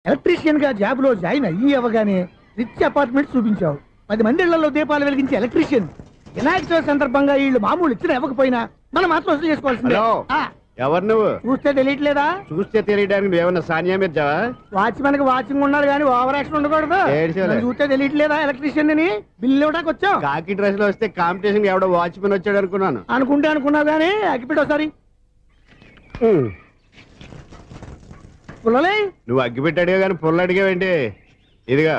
Electrician గా job లో join అవ్వగానే రిచ్ అపార్ట్మెంట్ చూపించావు. 10 మంది ఇళ్లలో దీపాలు వెలిగించే ఎలక్ట్రీషియన్. వినాయక చవితి సందర్భంగా వీళ్ళు మామూలు ఇచ్చిన ఇవ్వకపోయినా మనం మాత్రం వసూలు చేసుకోవాల్సిందే. ఎవరు నువ్వు? చూస్తే తెలియట్లేదా? చూస్తే తెలియడానికి నువ్వేమన్నా సానియా మీర్జావా? వాచ్మెన్ కి వాచింగ్ ఉన్నారు కానీ ఓవర్ యాక్షన్ ఉండకూడదు. చూస్తే తెలియట్లేదా ఎలక్ట్రీషియన్ అని? బిల్లు ఇవ్వడానికి వచ్చావు. కాకి డ్రెస్ లో వస్తే కాంపిటీషన్ ఎవడో వాచ్మెన్ వచ్చాడు అనుకున్నాను. అనుకున్నావు కానీ అగ్గిపెట్టి ఒకసారి. నువ్వు అగ్గిపెట్టి అడిగా కానీ పుల్ల అడిగావేంటి? ఇదిగా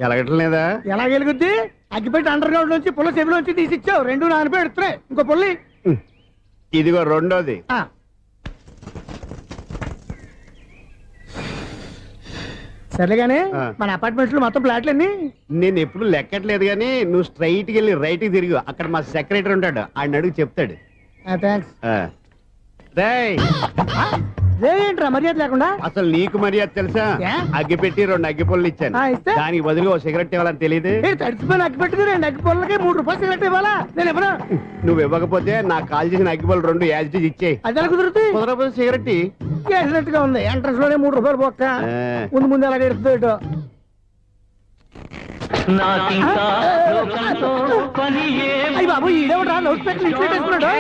ఎలగట్లేదా? ఎలా వెలుగుద్ది? అగ్గిపెట్టి అండర్ గ్రౌండ్ నుంచి పుల్ల చెవిలోంచి తీసిచ్చావు. 2 నానిపోయి ఎడుతున్నాయి. ఇంకో పుల్లి ఇదిగో రెండోది. సరేగానే మన అపార్ట్మెంట్స్ లో మొత్తం ఫ్లాట్లు అన్ని నేను ఎప్పుడు లెక్కట్లేదు కానీ నువ్వు స్ట్రైట్ కి వెళ్ళి రైట్ కి తిరిగి అక్కడ మా సెక్రటరీ ఉంటాడు, ఆయన అడుగు చెప్తాడు. ఏంట్రా మర్యాద లేకుండా? అసలు నీకు మర్యాద తెలుసా? అగ్గి పెట్టి 2 అగ్గి పుల్లలు ఇచ్చాను, దానికి బదులు ఓ సిగరెట్ ఇవ్వాలని తెలియదు. తడిచిపోయిన అగ్గి పెట్టి 2 అగ్గి పుల్లలకి 3 రూపాయలు సిగరెట్ ఇవ్వాలా? నేను ఎవరు? నువ్వు ఇవ్వకపోతే నాకు కాల్ చేసిన అగ్గి పుల్లలు 2 యాజిటీస్ ఇచ్చేయి. అది ఎలా కుదురుతుంది? కుదరకపోతే సిగరెట్ వేసినట్టు గా ఉంది. ఎంట్రన్స్ లోనే 3 రూపాయలు పోక్క. ముందు ఎలా ఎడుతుంది? అయ్యి బాబు ఈడేవడా లౌడ్ స్పీకర్ ఇన్స్టేట్ వేసుకున్నాడు.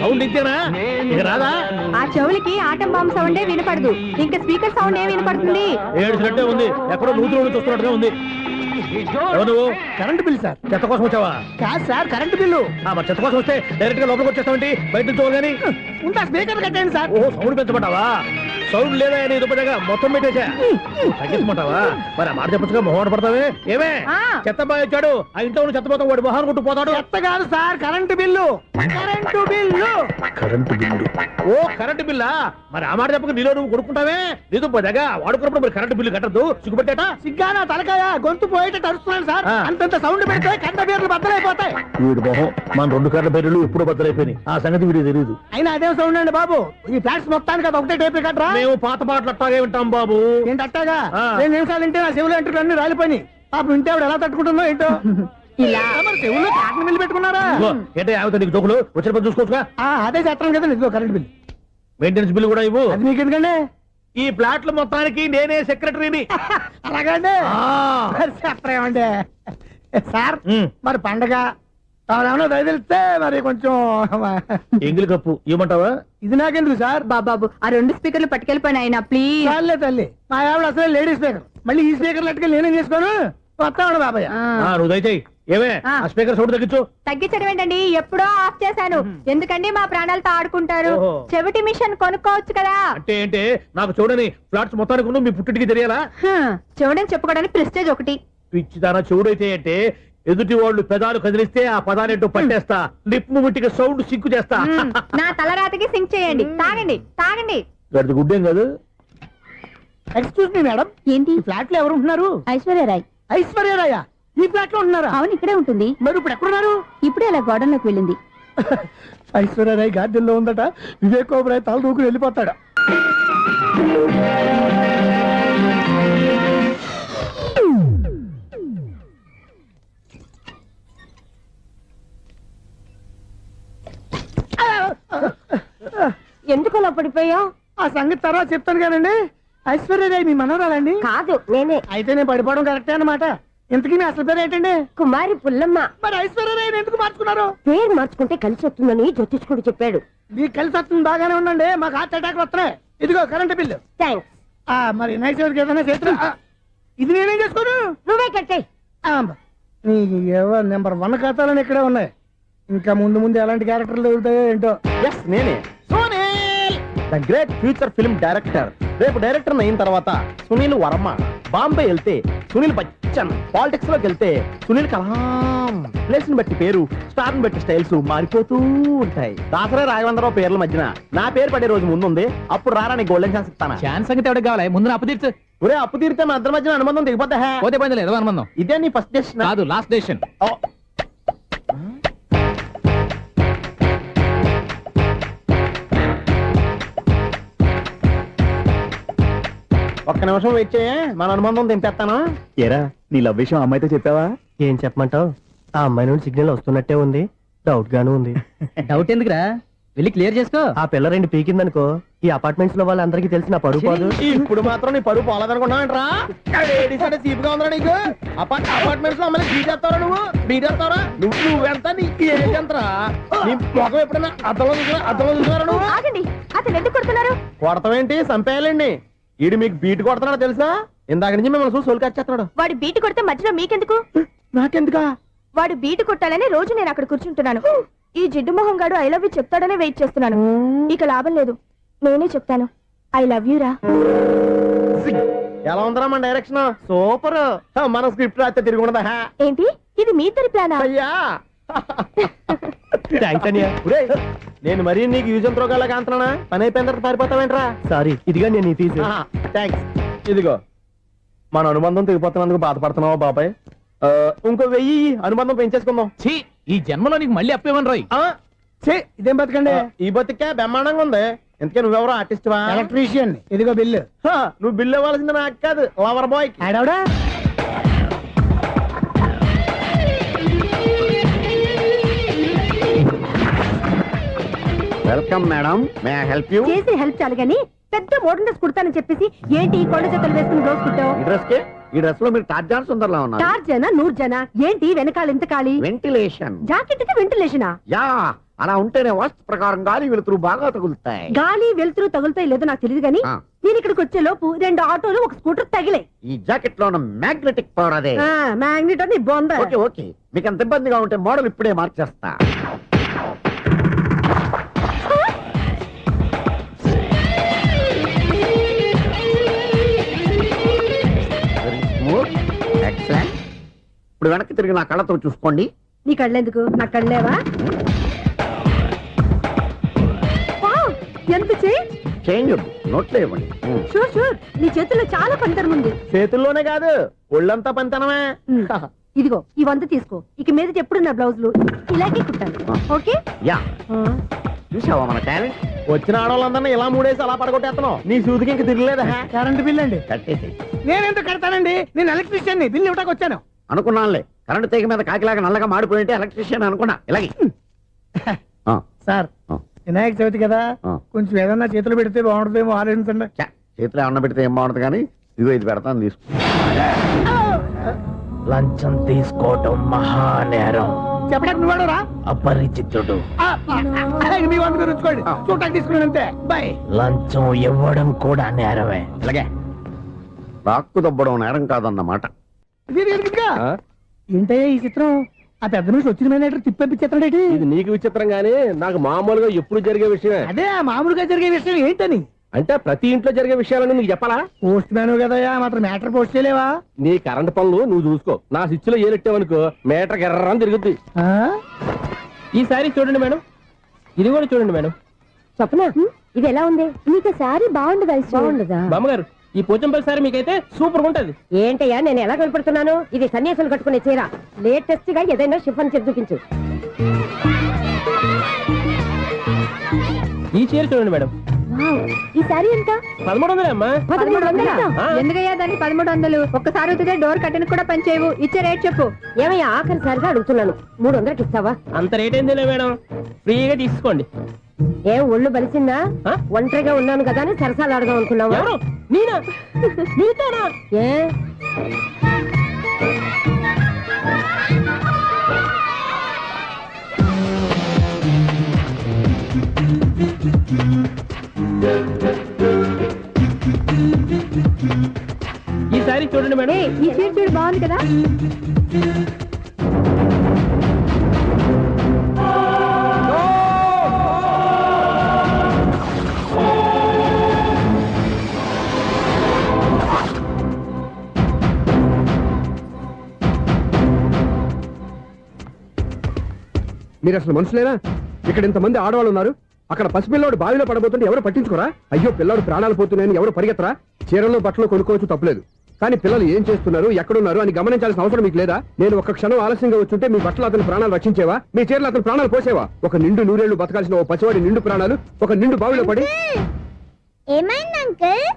సౌండ్ ఇచ్చానా? ఇక రాదా? ఆ చెవులకి ఆటం బాంబు సౌండే వినపడదు, ఇంకా స్పీకర్ సౌండ్ ఏ వినపడుతుంది? ఏడ్చినట్టే ఉంది. ఎక్కడో నూతులు చూస్తున్నట్టుగా ఉంది. నువ్వు కరెంట్ బిల్ సార్? చెత్త కోసం వచ్చావా? కాదు సార్, కరెంట్ బిల్లు. మరి చెత్త కోసం వస్తే డైరెక్ట్ గా లోపలికి వచ్చేస్తామంటే బయట నుంచి కానీ ఉంటా. స్పీకర్ కట్టండి సార్. ఓ సౌండ్ పెంచమంటావా? సౌండ్ లేదా అని దుప్పగా మొత్తం పెట్టేసా. తగ్గించమంటావా? మరి ఆ మాట చెప్పచ్చుగా మొహమాట పడతావే. ఏమే చెత్త బాగా వచ్చాడు, ఆ ఇంట్లో చెత్త పోతాం, వాడు మొహాన్ని కొట్టు పోతాడు. చెత్త కాదు sir, current bill. Current bill. Current bill. ఓ కరెంటు బిల్లా? మరి ఆ మాట చెప్పక నీలో నువ్వు కొడుకుంటావే. నీతో పోదాగా వాడుకున్నప్పుడు మరి కరెంటు బిల్లు కట్టద్దు. సిగ్గుపెట్టేట? సిగ్గానా తలకాయ? గొంతు పోయేటట్టు అరుస్తున్నాను సార్. అంతంత సౌండ్ పెడితే కంట బీర్లు బద్దలైపోతాయి. వీడు మొహం మన 2 కర్ర బీర్లు ఎప్పుడు బద్దలైపోయినాయి. ఆ సంగతి వీడికి తెలియదు. అయినా అదే సౌండ్ అండి బాబు. ఈ ఫ్లాట్స్ మొత్తానికి అది ఒకటే టేప్ కట్టరా? మేము పాత పాటలు అట్టాగే వింటాం బాబు. ఏంటి అట్టాగా? 2 నిమిషాలు వింటే నా చెవులు ఎంటర్ అన్ని రాలిపోయినాయి. పాపం వింటే ఆవిడ ఎలా తట్టుకుంటుందో ఏంటో. ఇలా చెవుల్లో కాటన్ బిల్లు పెట్టుకున్నారా? ఏంటో యావత నీకు దోకులు వచ్చిన పని చూసుకోవచ్చుగా. అదే చేస్తాను కదా. ఇదిగో కరెంట్ బిల్, మెయింటెనెన్స్ బిల్లు కూడా ఇవ్వు. అది మీకు ఎందుకండి? ఈ ఫ్లాట్ల మొత్తానికి నేనే సెక్రటరీని. అలాగండి చెప్పరేమండి సార్. మరి పండగ ఏమన్నా దయదలిస్తే మరి కొంచెం ఎంగిలి కప్పు ఇవ్వమంటావా? ఇది నాకెందుకు సార్? బాబాబు ఆ 2 స్పీకర్లు పట్టుకెళ్ళిపోయిన ఆయన ప్లీజ్. చాలే తల్లి, మా ఆవిడ అసలే లేడీ స్పీకర్. మళ్ళీ ఈ స్పీకర్ లెట్టుకెళ్ళి నేనేం చేసుకోను? వస్తాడు బాబాయ్. నువ్వు దయచేయి. ఏమే ఆ స్పీకర్ సౌండ్ తగ్గించు. తగ్గించడం ఏంటండి? ఎప్పుడో ఆఫ్ చేశాను. ఎందుకండి మా ప్రాణాలతో ఆడుకుంటారు? చెవిటి మిషన్ కొనుక్కోవచ్చు కదా. అంటే ఏంటే నాకు చూడని ఫ్లాట్స్ మొత్తానికి మీ పుట్టింటికి తెలియాలా? చెవుడని చెప్పుకోవడానికి ప్రెస్టేజ్ ఒకటి. పిచ్చిదానా చెవుడైతే అంటే ఎదుటి వాళ్ళు పెదాలు కదిలిస్తే ఆ పదాలేంటో పట్టేస్తా. లిప్ ముట్టికి సౌండ్ సింకు చేస్తా. నా తలరాతకి సింక్ చేయండి. తాగండి తాగండి. గడిది గుడ్డేం కాదు. ఎక్స్క్యూజ్ మీ మేడం, ఏంటి ఫ్లాట్ లో ఎవరు ఉంటున్నారు? ఐశ్వర్యరాయ్. ఐశ్వర్యరాయ ఈ ఫ్లాట్ లో ఉంటున్నారా? అవును, ఇక్కడే ఉంటుంది. మరి ఇప్పుడు ఎక్కడున్నారు? ఇప్పుడే అలా గోడౌన్లోకి వెళ్ళింది. ఐశ్వర్యరాయ్ గార్డెన్ లో ఉందట. వివేక్ ఓబరాయ్ తల దూకుని వెళ్ళిపోతాడు. ఎందుకు అలా పడిపోయావు? ఆ సంగతి తర్వాత చెప్తాను కానండి. ఐశ్వర్యరాయ్ మీ మనవరాలండి? కాదు, నేనే. అయితే నేను పడిపోవడం కరెక్టే అన్నమాట. ఇంతకీ మీ అసలు పేరు ఏంటండి? కుమారి పుల్లమ్మ. మరి ఐశ్వర్యరాయ్ ఎందుకు మార్చుకున్నారు? పేరు మార్చుకుంటే కలిసి వస్తుందని జ్యోతిష్కుడు చెప్పాడు. మీకు కలిసి వస్తుంది, బాగానే ఉండండి. మాకు హార్ట్ అటాక్ వస్తున్నాయి. ఇదిగో కరెంట్ బిల్లు. థ్యాంక్స్. మరి నైట్ ఏదైనా చేస్తా. ఇది నేనేం చేసుకోను? నువ్వే కట్టే. నీకు నెంబర్ 1 ఖాతాలని ఇక్కడే ఉన్నాయి. ఇంకా ముందు ముందు ఎలాంటి క్యారెక్టర్లు దొరుకుతాయో ఏంటో. నేనే the great future film director. రేపు డైరెక్టర్ అయిన తర్వాత సునీల్ వర్మ. బాంబే వెళ్తే సునీల్ బచ్చన్. పాలిటిక్స్ లోకి వెళ్తే సునీల్ కలాం. ప్లేస్ ని బట్టి పేరు, స్టార్ ని బట్టి స్టైల్స్ మారిపోతూ ఉంటాయి. దాసరా రాఘవేంద్రరావు పేర్ల మధ్యన నా పేరు పడే రోజు ముందుంది. అప్పుడు రారా నీకు గోల్డెన్ ఛాన్స్ ఇస్తాను. ఛాన్స్ సంగతి ఎవరికి కావాలి? ముందు అప్పు తీర్చు. ఒరే అప్పు తీరితే మన ఇద్దరి మధ్యన అనుబంధం దిగిపోతా. పోతే పోయింది లేదు అనుబంధం. ఇదే నీ ఫస్ట్ డెస్టినేషన్ కాదు, లాస్ట్ డెసిషన్. ఒక్క నిమిషం వెయిట్ చేయ, మన అనుబంధం దింపేస్తాను. ఏరా నీ లవ్ విషయం అమ్మాయితో చెప్పావా? ఏం చెప్పమంటావు? ఆ అమ్మాయి నుండి సిగ్నల్ వస్తున్నట్టే ఉంది, డౌట్ గాను ఉంది. డౌట్ ఎందుకురా, వెళ్ళి క్లియర్ చేసుకో. ఆ పిల్ల రెండు పీకిందనుకో, ఈ అపార్ట్మెంట్స్ లో వాళ్ళందరికీ తెలిసిన పరువు పోదు. ఇప్పుడు మాత్రం నీ పరువు పోలేదనుకున్నావంటరా? సీపుగా ఉందా నీకు? అపార్ట్మెంట్స్ లో అమ్మని బీటేస్తావరా నువ్వు? బీటేస్తావరా నువ్వెంత? నీకు ఏంటంతరా? నీ మొఖం ఎప్పుడైనా అర్థంలో చూసారా నువ్వు? ఆగండి, అతను ఎందుకు కొడుతున్నారు? కొడతావేంటి? చంపేయాలండి. ఈడు మీకు బీట్ కొడుతున్నాడు తెలుసా? ఇందాక నుంచి మిమ్మల్ని చూసి సోల్కి వచ్చేస్తున్నాడు. వాడు బీటు కొడితే మధ్యలో మీకెందుకు? నాకెందుకా? వాడు బీటు కొట్టాలని రోజు నేను అక్కడ కూర్చుంటున్నాను. ఈ జిడ్డు మొహం గాడు ఐ లవ్ యూ చెప్తాడనే వెయిట్ చేస్తున్నాను. ఇక లాభం లేదు, నేనే చెప్తాను ఐ లవ్ యూ రా. ఎలా ఉందరా మన డైరెక్షన్? సూపర్. మన స్క్రిప్ట్ రాస్తే తిరిగి ఉండదా? ఏంటి ఇది మీ ఇద్దరి ప్లానా? అయ్యా నేను మరీ నీకు యూజ్ ఎంత రోగాలకు అంటున్నా? పని అయిపోయిన తర్వాత పారిపోతావేంట్రా? సారీ, ఇదిగా నేను తీసు. థ్యాంక్స్. ఇదిగో మన అనుబంధం తెగిపోతున్నందుకు బాధపడుతున్నావా బాబాయ్? ఇంకో 1000 అనుబంధం పెంచేసుకుందాం. ఛీ, ఈ జన్మలో నీకు మళ్ళీ అప్పేమని రాయ్. ఇదేం బతకండి? ఈ బతికే బ్రహ్మాండంగా ఉంది. ఎందుకే నువ్వెవరో ఆర్టిస్ట్ వా? ఎలక్ట్రీషియన్. ఇదిగో బిల్లు. నువ్వు బిల్లు ఇవ్వాల్సింది నాకు కాదు, లవర్ బాయ్. ఆడవడా? Welcome madam, may I help you? చేసి హెల్ప్ చాలు గాని పెద్ద మోడల్ డ్రెస్ కుడతానని చెప్పేసి ఏంటి ఈ కొండ జతలు వేసుకుని రోజు కుట్టావు? ఈ డ్రెస్ కే, ఈ డ్రెస్ లో మీరు టార్జాన్ సుందర్లా ఉన్నారు. టార్జనా నూర్జనా? ఏంటి వెనకాల ఇంత ఖాళీ? వెంటిలేషన్. జాకెట్ కి వెంటిలేషనా? యా, అలా ఉంటేనే వాస్తు ప్రకారం గాలి వెలుతురు బాగా తగులుతాయి. గాలి వెలుతురు తగులుతాయి లేదో నాకు తెలియదు గానీ నేను ఇక్కడికి వచ్చే లోపు 2 ఆటోలు ఒక స్కూటర్ తగిలే. ఈ జాకెట్ లో ఉన్న మ్యాగ్నెటిక్ పవర్ అదే. మ్యాగ్నెట్ అని బొంద. ఓకే ఓకే, మీకు అంత ఇబ్బందిగా ఉంటే మోడల్ ఇప్పుడే మార్చేస్తా. ఎక్సలెంట్. ఇప్పుడు వెనక్కి తిరిగి నా కళ్ళతో చూసుకోండి. నీ కళ్ళెందుకు? నా కళ్ళేవా? ఎంత చేంజ్ నోట్లో ఇవ్వండి. షూర్ షూర్, నీ చేతుల్లో చాలా పంతరం ఉంది. చేతుల్లోనే కాదు, ఒళ్ళంతా పంతనమే. ఇదిగో ఈ 100 తీసుకో. ఇక మీద ఎప్పుడు నా బ్లౌజులు ఇలాగే కుట్టాను. ఓకే? యా, చూసావా మన టాలెంట్? వచ్చిన ఆడవాళ్ళందరినీ ఇలా మూడేసి అలా పడగొట్టేస్తున్నావు. నీ సూదికి ఇంక తిరగలేదా? కరెంట్ బిల్ అండి. కట్టేసి. నేనెందుకు కడతానండి? నేను ఎలక్ట్రీషియన్. బిల్ ఇవ్వడానికి వచ్చాను. అనుకున్నానులే, కరెంట్ తీగ మీద కాకిలాగా నల్లగా మాడిపోయింటే ఎలక్ట్రీషియన్ అనుకున్నా. ఇలాగే సార్, వినాయక చవితి కదా, కొంచెం ఏదన్నా చేతులు పెడితే బాగుంటుందేమో ఆలోచించండి. చేతిలో అన్న పెడితే ఏం బాగుంటుంది కానీ ఇదిగో ఇది పెడతాను, తీసుకో. లంచం తీసుకోవటం మహానేరం. చెప్పడానికి నువ్వాడరా? అపరిచితుడు. మీ వంద మీరు ఉంచుకోండి, చూడటానికి తీసుకున్నాను అంతే. బాయ్. లంచం ఇవ్వడం కూడా నేరమే. ఇలాగే రాక్కు దబ్బడం నేరం కాదన్నమాట. ఏంటయ్యా ఈ చిత్రం? ఆ పెద్ద నుంచి వచ్చిన మేనేటర్ తిప్పించేస్తాడేటి? ఇది నీకు విచిత్రం గానీ నాకు మామూలుగా ఎప్పుడు జరిగే విషయమే. అదే మామూలుగా జరిగే విషయం ఏంటని? అంటే ప్రతి ఇంట్లో జరిగే విషయాలని నీకు చెప్పాలా? పోస్ట్ మ్యాన్ కదయ్యా, మాత్రం మ్యాటర్ పోస్ట్ చేయలేవా? నీ కరెంట్ పనులు నువ్వు చూసుకో. నా స్విచ్ లో ఏలెట్టావనుకో మీటర్ ఎర్రని తిరుగుద్ది. ఈసారి చూడండి మేడం, ఇది కూడా చూడండి మేడం. చెప్పనా, ఇది ఎలా ఉంది? నీకు సారీ బాగుండదా? బాగుండదా బామ్మగారు? ఈ పోచంపల్లి సారీ మీకైతే సూపర్ ఉంటది. ఏంటయ్యా నేను ఎలా కనపడుతున్నాను? ఇది సన్యాసులు కట్టుకునే చీర. లేటెస్ట్ గా ఏదైనా షిఫాన్ చేసి చూపించు. ఈ చీర చూడండి మేడం. ఈ సారీ ఎంత? 1300 అమ్మా. 1300? ఎందుకయ్యా దానికి 1300? ఒక్కసారి అవుతుందే డోర్ కట్టను కూడా పని చేయవు. ఇచ్చే రేట్ చెప్పు. ఏమయ్యా ఆఖరిసారిగా అడుగుతున్నాను, 300కి ఇస్తావా? అంత రేట్ ఏందిలే మేడం, ఫ్రీగా తీసుకోండి. ఏం ఒళ్ళు బలిసిందా? ఒంటరిగా ఉన్నాను కదా అని సరసాలు అడదాం అనుకున్నావా? ఎవరు? నేనా? నీతోనా? ఏ ఈ సారీ చూడండి మేడం. ఈ చీర చూడు, బాగుంది కదా? మీరు అసలు మనుషులేనా? ఇక్కడ ఇంతమంది ఆడవాళ్ళు ఉన్నారు, అక్కడ పసిపిల్లాడు బావిలో పడబోతుంటే ఎవరు పట్టించుకోరా? అయ్యో పిల్లాడు ప్రాణాలు పోతున్నాయని ఎవరు పరిగెత్తరా? చీరల్లో బట్టలు కొనుక్కోవచ్చు, తప్పులేదు. కానీ పిల్లలు ఏం చేస్తున్నారు, ఎక్కడున్నారు అని గమనించాల్సిన అవసరం మీకు లేదా? నేను ఒక క్షణం ఆలస్యంగా వచ్చుంటే మీ బట్టలు అతని ప్రాణాలు రక్షించేవా? మీ చీరలు అతని ప్రాణాలు పోసేవా? ఒక నిండు నూరేళ్లు బతకాల్సిన ఓ పసివాడి నిండు ప్రాణాలు ఒక నిండు బావిలో పడి. ఏమైంది అంకుల్?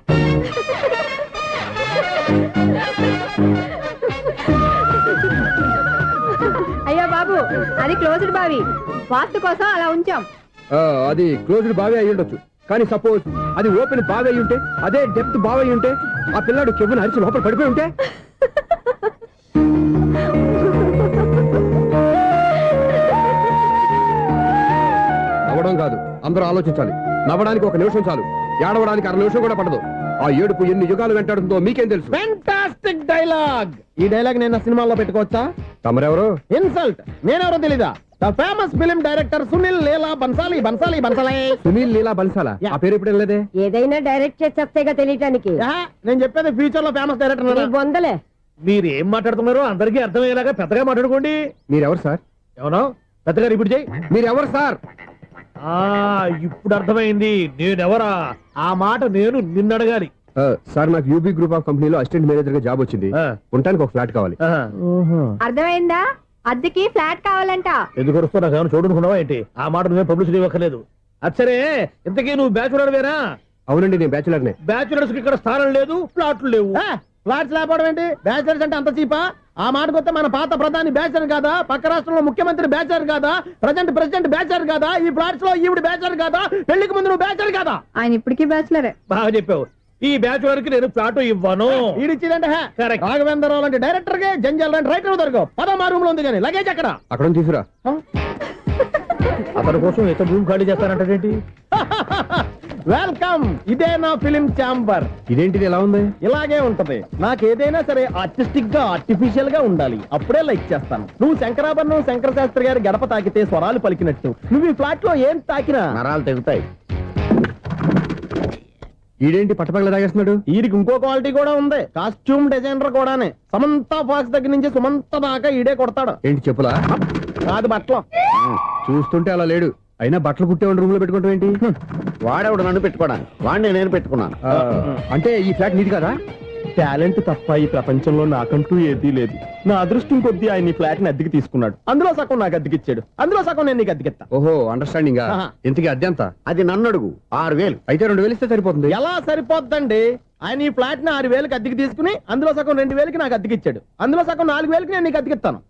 బాబు అది క్లోజ్డ్ బావి వాస్తు కోసం అలా ఉంచాం. అది క్లోజ్డ్ బావి అయి ఉండొచ్చు, కానీ సపోజ్ అది ఓపెన్ బావి అయి ఉంటే, అదే డెప్త్ బావి అయి ఉంటే, ఆ పిల్లాడు కెవ్వున అరిచి లోపల పడిపోయి ఉంటే, నవ్వడం కాదు, అందరూ ఆలోచించాలి. నవ్వడానికి 1 నిమిషం చాలు, ఏడవడానికి 1/2 నిమిషం కూడా పడదు. ఆ ఏడుపు ఎన్ని యుగాలు వెంటాడుతుందో మీకేం తెలుసు? Fantastic dialogue. ఈ డైలాగ్ నేను సినిమాలో పెట్టుకోవచ్చా? తమరెవరు? ఇన్సల్ట్. నేనెవరో తెలీదా? The famous film director Sunil Leela Bhansali. Bhansali Bhansali. Sunil Leela బన్సాలా? ఆ పేరు ఇప్పుడు లేదే. ఏదైనా డైరెక్ట్ చేసేగా తెలియటానికి. నేను చెప్పేది ఫ్యూచర్ లో ఫేమస్ డైరెక్టర్. బొందలే. మీరు ఏం మాట్లాడుతున్నారో అందరికీ అర్థమయ్యేలాగా పెద్దగా మాట్లాడుకోండి. మీరెవరు సార్? ఎవరో పెద్దగా రిపీట్ చేయి. మీరెవరు సార్? ఇప్పుడు అర్థమైంది నేనెవరా. ఆ మాట నేను నిన్ను అడగాలి. సార్, నాకు యూబీ గ్రూప్ ఆఫ్ కంపెనీలో అసిస్టెంట్ మేనేజర్ గా జాబ్ వచ్చింది. ఉండటానికి 1 ఫ్లాట్ కావాలి. అర్థమైందా? అద్దెకి ఫ్లాట్ కావాలంట. ఎందుకు వస్తావు? నాకు ఏమైనా చూడనుకున్నావా ఏంటి? ఆ మాట నువ్వే పబ్లిసిటీ ఇవ్వక్కర్లేదు. అచ్చరే, ఇంతకీ నువ్వు బ్యాచులర్ వేరా? అవునండి, నేను బ్యాచులర్నే. బ్యాచులర్స్ కి ఇక్కడ స్థానం లేదు, ఫ్లాట్లు లేవు. ఫ్లాట్స్ లేకపోవడం ఏంటి? బ్యాచులర్స్ అంటే అంత చీపా? ఆ మాటకొస్తే మన పాత ప్రధాని బ్యాచర్ కాదా? పక్క రాష్ట్రంలో ముఖ్యమంత్రి బ్యాచర్ కాదా? ప్రెసిడెంట్ బ్యాచర్ కాదా? ఈ ఫ్లాట్స్ లో ఈవిడ బ్యాచర్ కాదా? పెళ్లికి ముందు నువ్వు బ్యాచర్ కాదా? ఆయన ఇప్పటికీ బ్యాచులరే. బాగా చెప్పావు. ఈ బ్యాచులర్ కి నేను ఫ్లాట్ ఇవ్వను. ఈడిచ్చిందంటే రాఘవేంద్రరావు లాంటి డైరెక్టర్ కి జంజల్ లాంటి రైటర్ దొరకవు. 10వ రూమ్ లో ఉంది కానీ లగేజ్ అక్కడ. అక్కడ తీసుకురా. అతని కోసం ఎంత రూమ్ ఖాళీ చేస్తానంటే వెల్కమ్. ఇదే నా ఫిలిం ఛాంబర్. ఇదేంటిది ఎలా ఉంది? ఇలాగే ఉంటది. నాకు ఏదైనా సరే ఆర్టిస్టిక్ గా ఆర్టిఫిషియల్ గా ఉండాలి. అప్పుడే లైక్ చేస్తాను. నువ్వు శంకరాభరణం శంకర శాస్త్రి గారి గడప తాకితే స్వరాలు పలికినట్టు నువ్వు ఈ ఫ్లాట్ లో ఏం తాకినా నరాలు తెగుతాయి. ఈడేంటి పట్టపగల తాగేస్తున్నాడు? వీరికి ఇంకో క్వాలిటీ కూడా ఉంది. కాస్ట్యూమ్ డిజైనర్ కూడానే. సమంత ఫాక్స్ దగ్గర నుంచి సుమంత దాకా ఈడే కొడతాడు. ఏంటి చెప్పులా? కాదు, బట్టలు. చూస్తుంటే అలా లేడు. అయినా బట్టలు కుట్టేవాడి రూమ్ లో పెట్టుకోవడం ఏంటి? వాడేవాడు నన్ను పెట్టుకోవడానికి, వాడిని నేను పెట్టుకున్నాను. అంటే ఈ ఫ్లాట్ నీది కదా? టాలెంట్ తప్ప ఈ ప్రపంచంలో నాకంటూ ఏదీ లేదు. నా అదృష్టం కొద్దీ ఆయన ఈ ఫ్లాట్ ని అద్దెకి తీసుకున్నాడు. అందులో సగం నాకు అద్దెకిచ్చాడు, అందులో సగం నేను నీకు అద్దెకిస్తా. ఓహో, అండర్స్టాండింగ్. ఇంతకీ అద్దె ఎంత? అది నన్ను అడుగు. 6,000. అయితే 2,000 ఇస్తే సరిపోతుంది. ఎలా సరిపోద్దండి? ఆయన ఈ ఫ్లాట్ ని 6,000కి అద్దెకి తీసుకుని అందులో సగం 2,000కి నాకు అద్దెకిచ్చాడు. అందులో సగం 4,000కి నేను నీకు అద్దెకిస్తాను.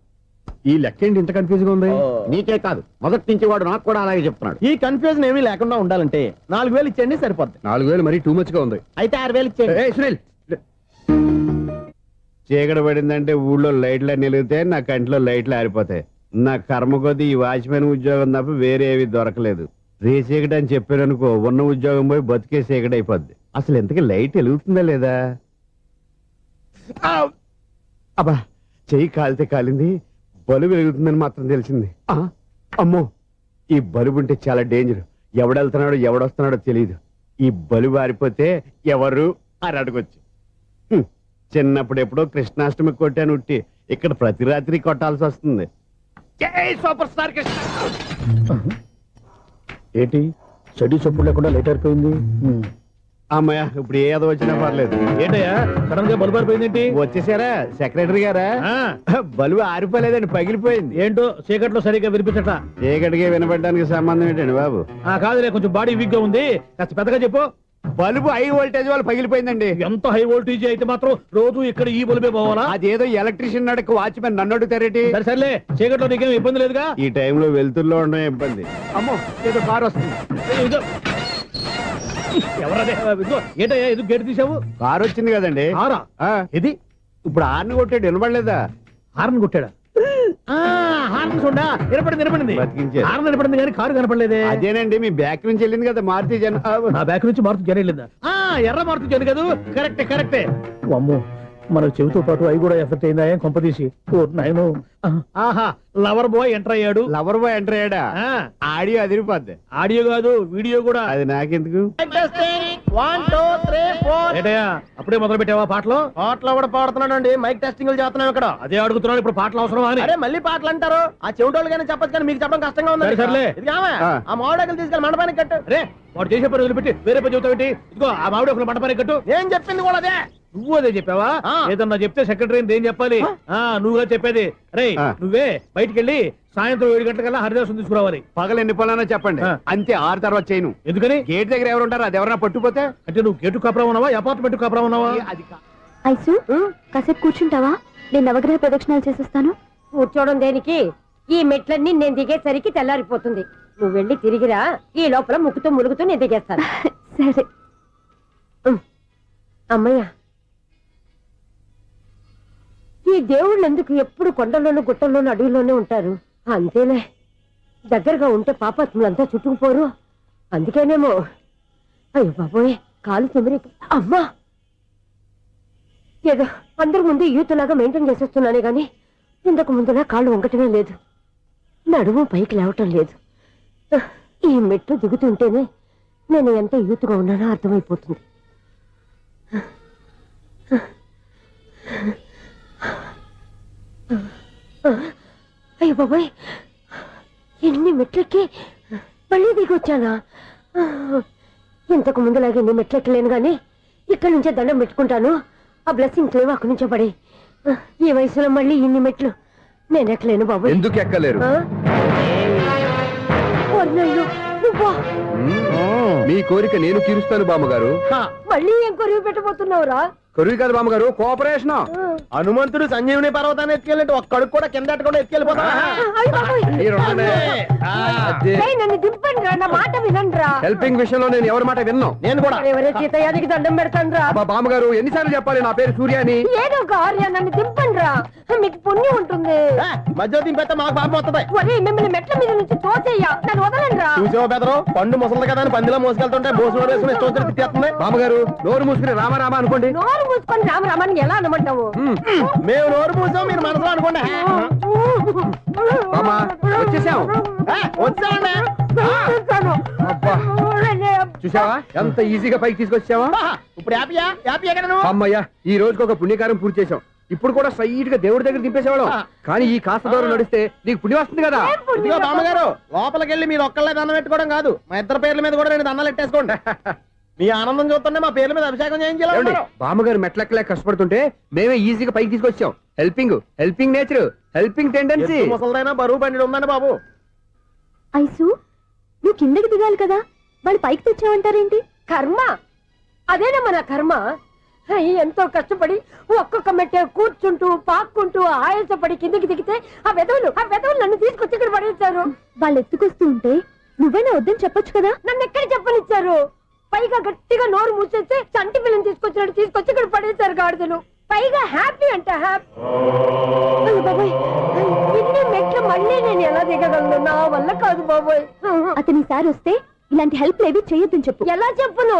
ఈ లెక్క ఏంటి ఇంత కన్ఫ్యూజ్ గా ఉంది? నీకే కాదు, మొదటి నుంచి వాడు నాకు కూడా అలాగే చెప్తున్నాడు. ఈ కన్ఫ్యూజన్ ఏమీ లేకుండా ఉండాలంటే 4,000 ఇచ్చేయండి, సరిపోద్ది. 4,000 మరీ టూ మచ్ గా ఉంది. అయితే 6,000 ఇచ్చేయండి. ఏయ్ సునీల్, చీకటి పడిందంటే ఊళ్ళో లైట్లు నిలిగితే నా కంటిలో లైట్లు ఆరిపోతాయి. నా కర్మ కొద్దీ ఈ వాచ్మెన్ ఉద్యోగం తప్ప వేరే ఏవి దొరకలేదు. రేచీకటి అని చెప్పారనుకో, ఉన్న ఉద్యోగం పోయి బతికే చీకటి అయిపోద్ది. అసలు ఎంతకీ లైట్ వెలుగుతుందా లేదా? అబ్బా, చెయ్యి కాలితే కాలింది, బలుబు వెలుగుతుందని మాత్రం తెలిసింది. అమ్మో, ఈ బలుబు ఉంటే చాలా డేంజర్. ఎవడెళ్తున్నాడో ఎవడొస్తున్నాడో తెలియదు. ఈ బలుబు ఆరిపోతే ఎవరు అని అడగొచ్చు. చిన్నప్పుడు ఎప్పుడో కృష్ణాష్టమి కొట్టాను ఉట్టి, ఇక్కడ ప్రతి రాత్రి కొట్టాల్సి వస్తుంది. Super star Krishna. ఏంటి చెడు చెప్పుడు లేకుండా లేట్ అయిపోయింది? అమ్మయ్య, ఇప్పుడు ఏదో వచ్చినా పర్లేదు. ఏంటయ్యా సడన్ గా బల్బు ఆరిపోయింది ఏంటి? వచ్చేసారా సెక్రటరీ గారా? బలుబు ఆరిపోలేదండి, పగిలిపోయింది. ఏంటో చీకట్లో సరిగ్గా వినిపించట. చీకటికి వినపడడానికి సంబంధం ఏంటండి బాబు? కాదులే, కొంచెం బాడీ వీక్ గా ఉంది, కాస్త పెద్దగా చెప్పు. బల్బు హై వోల్టేజ్ వాళ్ళు పగిలిపోయిందండి. ఎంత హై వోల్టేజ్ అయితే మాత్రం రోజు ఇక్కడ ఈ బల్బే పోవాలా? అదేదో ఎలక్ట్రీషియన్ నడక వాచ్మెన్ నన్ను అడుగుతారేటి? సర్లే, చీకట్లో నీకేం ఇబ్బంది లేదుగా? ఈ టైంలో వెళ్తుల్లో ఉండడం ఇబ్బంది. అమ్మో, ఏదో కారు వస్తుంది. ఎవరదే? ఏంటయ్యా ఎందుకు గేటు తీసావు? కారు వచ్చింది కదండి. ఆరా ఇది ఇప్పుడు హార్న్ కొట్టాడు, వినపడలేదా? హార్న్ కొట్టాడా? హార్న్ చూడా వినపడింది. బతికించాడు. హార్న్ వినపడింది కానీ కారు కనపడలేదే. అదేనండి, మీ బ్యాక్ నుంచి వెళ్ళింది కదా మారుతి జన. నా బ్యాక్ నుంచి మారుతు జన వెళ్ళిందా? ఎర్ర మారుతు జన కదా? కరెక్టే. అమ్మో, మన చెవితో పాటు అవి కూడా ఎఫెక్ట్ అయిందా? ఏం కొంపదీసి? నాయను, ఆహా, లవర్ బాయ్ ఎంటర్ అయ్యాడు. లవర్ బాయ్ ఎంటర్ అయ్యాడా? ఆడియో అదిరిపోద్ది. ఆడియో కాదు, వీడియో కూడా. అది నాకెందుకు? 1 2 3 4. ఏటయ్యా అప్పుడే మొదలు పెట్టావా పాటలు? పాటలు కూడా పాడుతున్నాడు అండి. మైక్ టెస్టింగ్ చేస్తున్నాం ఇక్కడ. అదే అడుగుతున్నాడు, ఇప్పుడు పాటలు అవసరమా అని. అరే మళ్ళీ పాటలు అంటారు. ఆ చెవిటోళ్ళు కానీ చెప్పచ్చు, కానీ మీకు చెప్పడం కష్టంగా ఉంది. సర్లే, ఆ మామిడాకులు తీసుకెళ్ళి మండపానికి కట్టు. రే, వాడు చేసే పని వదిలిపెట్టి వేరే పని చెబుతావు ఏంటి? ఇదిగో ఆ మామిడాకులు మండపానికి కట్టు. నేను చెప్పింది కూడా అదే. నువ్వు అదే చెప్పావా? ఏదన్నా చెప్తే సెక్రటరీ ఏం చెప్పాలి? నువ్వుగా చెప్పేది. రే, నువ్వే బయటికి వెళ్ళి సాయంత్రం 7 గంటలకల్లా హరిదాసం తీసుకురావాలి. పగలు ఎన్ని పనులన్నా చెప్పండి, అంతే. 6 తర్వాత చేయను. ఎందుకని? గేట్ దగ్గర ఎవరు ఉంటారు? అది ఎవరన్నా పట్టుపోతే. అంటే నువ్వు గేటు కాపురా ఉన్నావా, అపార్ట్మెంట్ కాపురా ఉన్నావా? అది ఐసు, కాసేపు కూర్చుంటావా? నేను నవగ్రహ ప్రదక్షిణాలు చేసేస్తాను. కూర్చోవడం దేనికి? ఈ మెట్లన్నీ నేను దిగేసరికి తెల్లారిపోతుంది. నువ్వు వెళ్ళి తిరిగిరా, ఈ లోపల ముక్కుతూ ములుగుతూ నేను దిగేస్తాను. సరే. అమ్మయ్య, ఈ దేవుళ్ళు ఎందుకు ఎప్పుడు కొండల్లోనూ గుట్టల్లోనూ అడవిలోనే ఉంటారు? అంతేలే, దగ్గరగా ఉంటే పాపాత్ములంతా చుట్టుకుపోరు. అందుకేనేమో. అయ్యో బాబోయ్, కాలు తిమిరి. అమ్మా, ఏదో అందరి ముందు యూత్లాగా మెయింటైన్ చేసేస్తున్నానే గాని ఇంతకు ముందులా కాళ్ళు వంకటమే లేదు, నడుము పైకి లేవటం లేదు. ఈ మెట్లు దిగుతుంటేనే నేను ఎంత యూత్గా ఉన్నానో అర్థమైపోతుంది. అయ్యో బాబాయ్, ఎన్ని మెట్లెక్కి మళ్ళీ దిగొచ్చానా? ఇంతకు ముందులాగే ఎన్ని మెట్లెక్కలేను గాని ఇక్కడి నుంచే దండం పెట్టుకుంటాను. ఆ బ్లెస్సింగ్ లేవు అక్కడి నుంచో పడి. ఈ వయసులో మళ్ళీ ఇన్ని మెట్లు నేను ఎక్కలేను బాబు. ఎందుకు ఎక్కలేరు? నువ్వా? మీ కోరిక నేను తీరుస్తాను బామ్మగారు. మళ్ళీ ఏం కొరివి పెట్టబోతున్నావురా? కొరివి కాదు బామ్మగారు, కోఆపరేషన్. హనుమంతుడు సంజీవుని పర్వతాన్ని ఎత్తుకెళ్ళినట్టు ఒక్కడికి కూడా కింద ఎట్టకుండా ఎత్తుకెళ్ళిపోతా. నన్ను దింపండి రా, నా మాట వినండిరా. హెల్పింగ్ విషయంలో నేను ఎవరి మాట విన్నాను. నేను కూడా. ఎవరే సీతయ్యానికి దండం పెడతాను రా. బామ్మగారు ఎన్నిసార్లు చెప్పాలి నా పేరు సూర్య అని? ఏదో ఒక ఆర్య, నన్ను దింపండి రా, మీకు పుణ్యం ఉంటుంది. మధ్య దింపేస్తే మాకు పాపం వస్తుంది. ఒరే, మిమ్మల్ని మెట్ల మీద నుంచి తోసేయ్యా, నన్ను వదలండి రా. చూసావా బెదరు, పండు ముసలి కదా అని పందిలో మోసుకెళ్తుంటే భోజనం వేసుకుని ఇష్టం తిట్టేస్తుంది. బామ్మగారు నోరు మూసుకుని రామారామా అనుకోండి. నోరు మూసుకొని రామరామాన్ని ఎలా అనమంటావు? మేము నోరు మూసాం, మీరు మనసులో అనుకోండి. బామ్మా వచ్చేసాం. వచ్చామండి. అబ్బా, చూసావా ఎంత ఈజీగా పైకి తీసుకొచ్చావా? ఇప్పుడు హ్యాపీయా? హ్యాపీయా కదా నువ్వు? అమ్మయ్యా, ఈ రోజుకి ఒక పుణ్యకారం పూర్తి చేసాం. ఇప్పుడు కూడా స్ట్రైట్ గా దేవుడి దగ్గర దింపేసేవాళ్ళం. కానీ ఈ కాస్త దూరం నడిస్తే నీకు పుణ్యం వస్తుంది కదా. ఇదిగో బామ్మగారు, లోపలికి వెళ్ళి మీరు ఒక్కళ్ళే దండం పెట్టుకోవడం కాదు, మా ఇద్దరు పేర్ల మీద కూడా నేను దండాలు పెట్టేసుకోండి. మీ ఆనందం చూస్తుంటే మా పేర్ల మీద అభిషేకం చేయించాలి. బామ్మగారు మెట్లెక్కలే కష్టపడుతుంటే మేమే ఈజీగా పైకి తీసుకొచ్చాం. Helping nature, helping tendency. ముసలిదైనా బరువు బండి ఉందండి బాబు. ఐసు, నువ్వు కిందకి దిగాలి కదా, వాళ్ళు పైకి తెచ్చావంటారేంటి? కర్మ, అదేనమ్మా నా కర్మ. ఎంతో కష్టపడి ఒక్కొక్క మెట్టే కూర్చుంటూ పాక్కుంటూ ఆయాసపడి కిందికి దిగితే ఆ వెధవులు నన్ను తీసుకొచ్చి ఇక్కడ పడేశారు. వాళ్ళు ఎత్తుకొస్తూ ఉంటే నువ్వైనా వద్దని చెప్పొచ్చు కదా. నన్ను ఎక్కడ చెప్పనిచ్చారు? పైగా గట్టిగా నోరు మూసేస్తే చంటి పిల్లని తీసుకొచ్చి ఇక్కడ పడేశారు గాడిదలు. పైగా హ్యాపీ అంటే హ్యాపీ. బాబాయ్, ఇన్ని మెట్లు మళ్ళీ నేను ఎలా దిగగలను? నా వల్ల కాదు బాబోయ్. అతని సారి వస్తే ఇలాంటి హెల్ప్ లేవి చెయ్యొద్దని చెప్పు. ఎలా చెప్పును?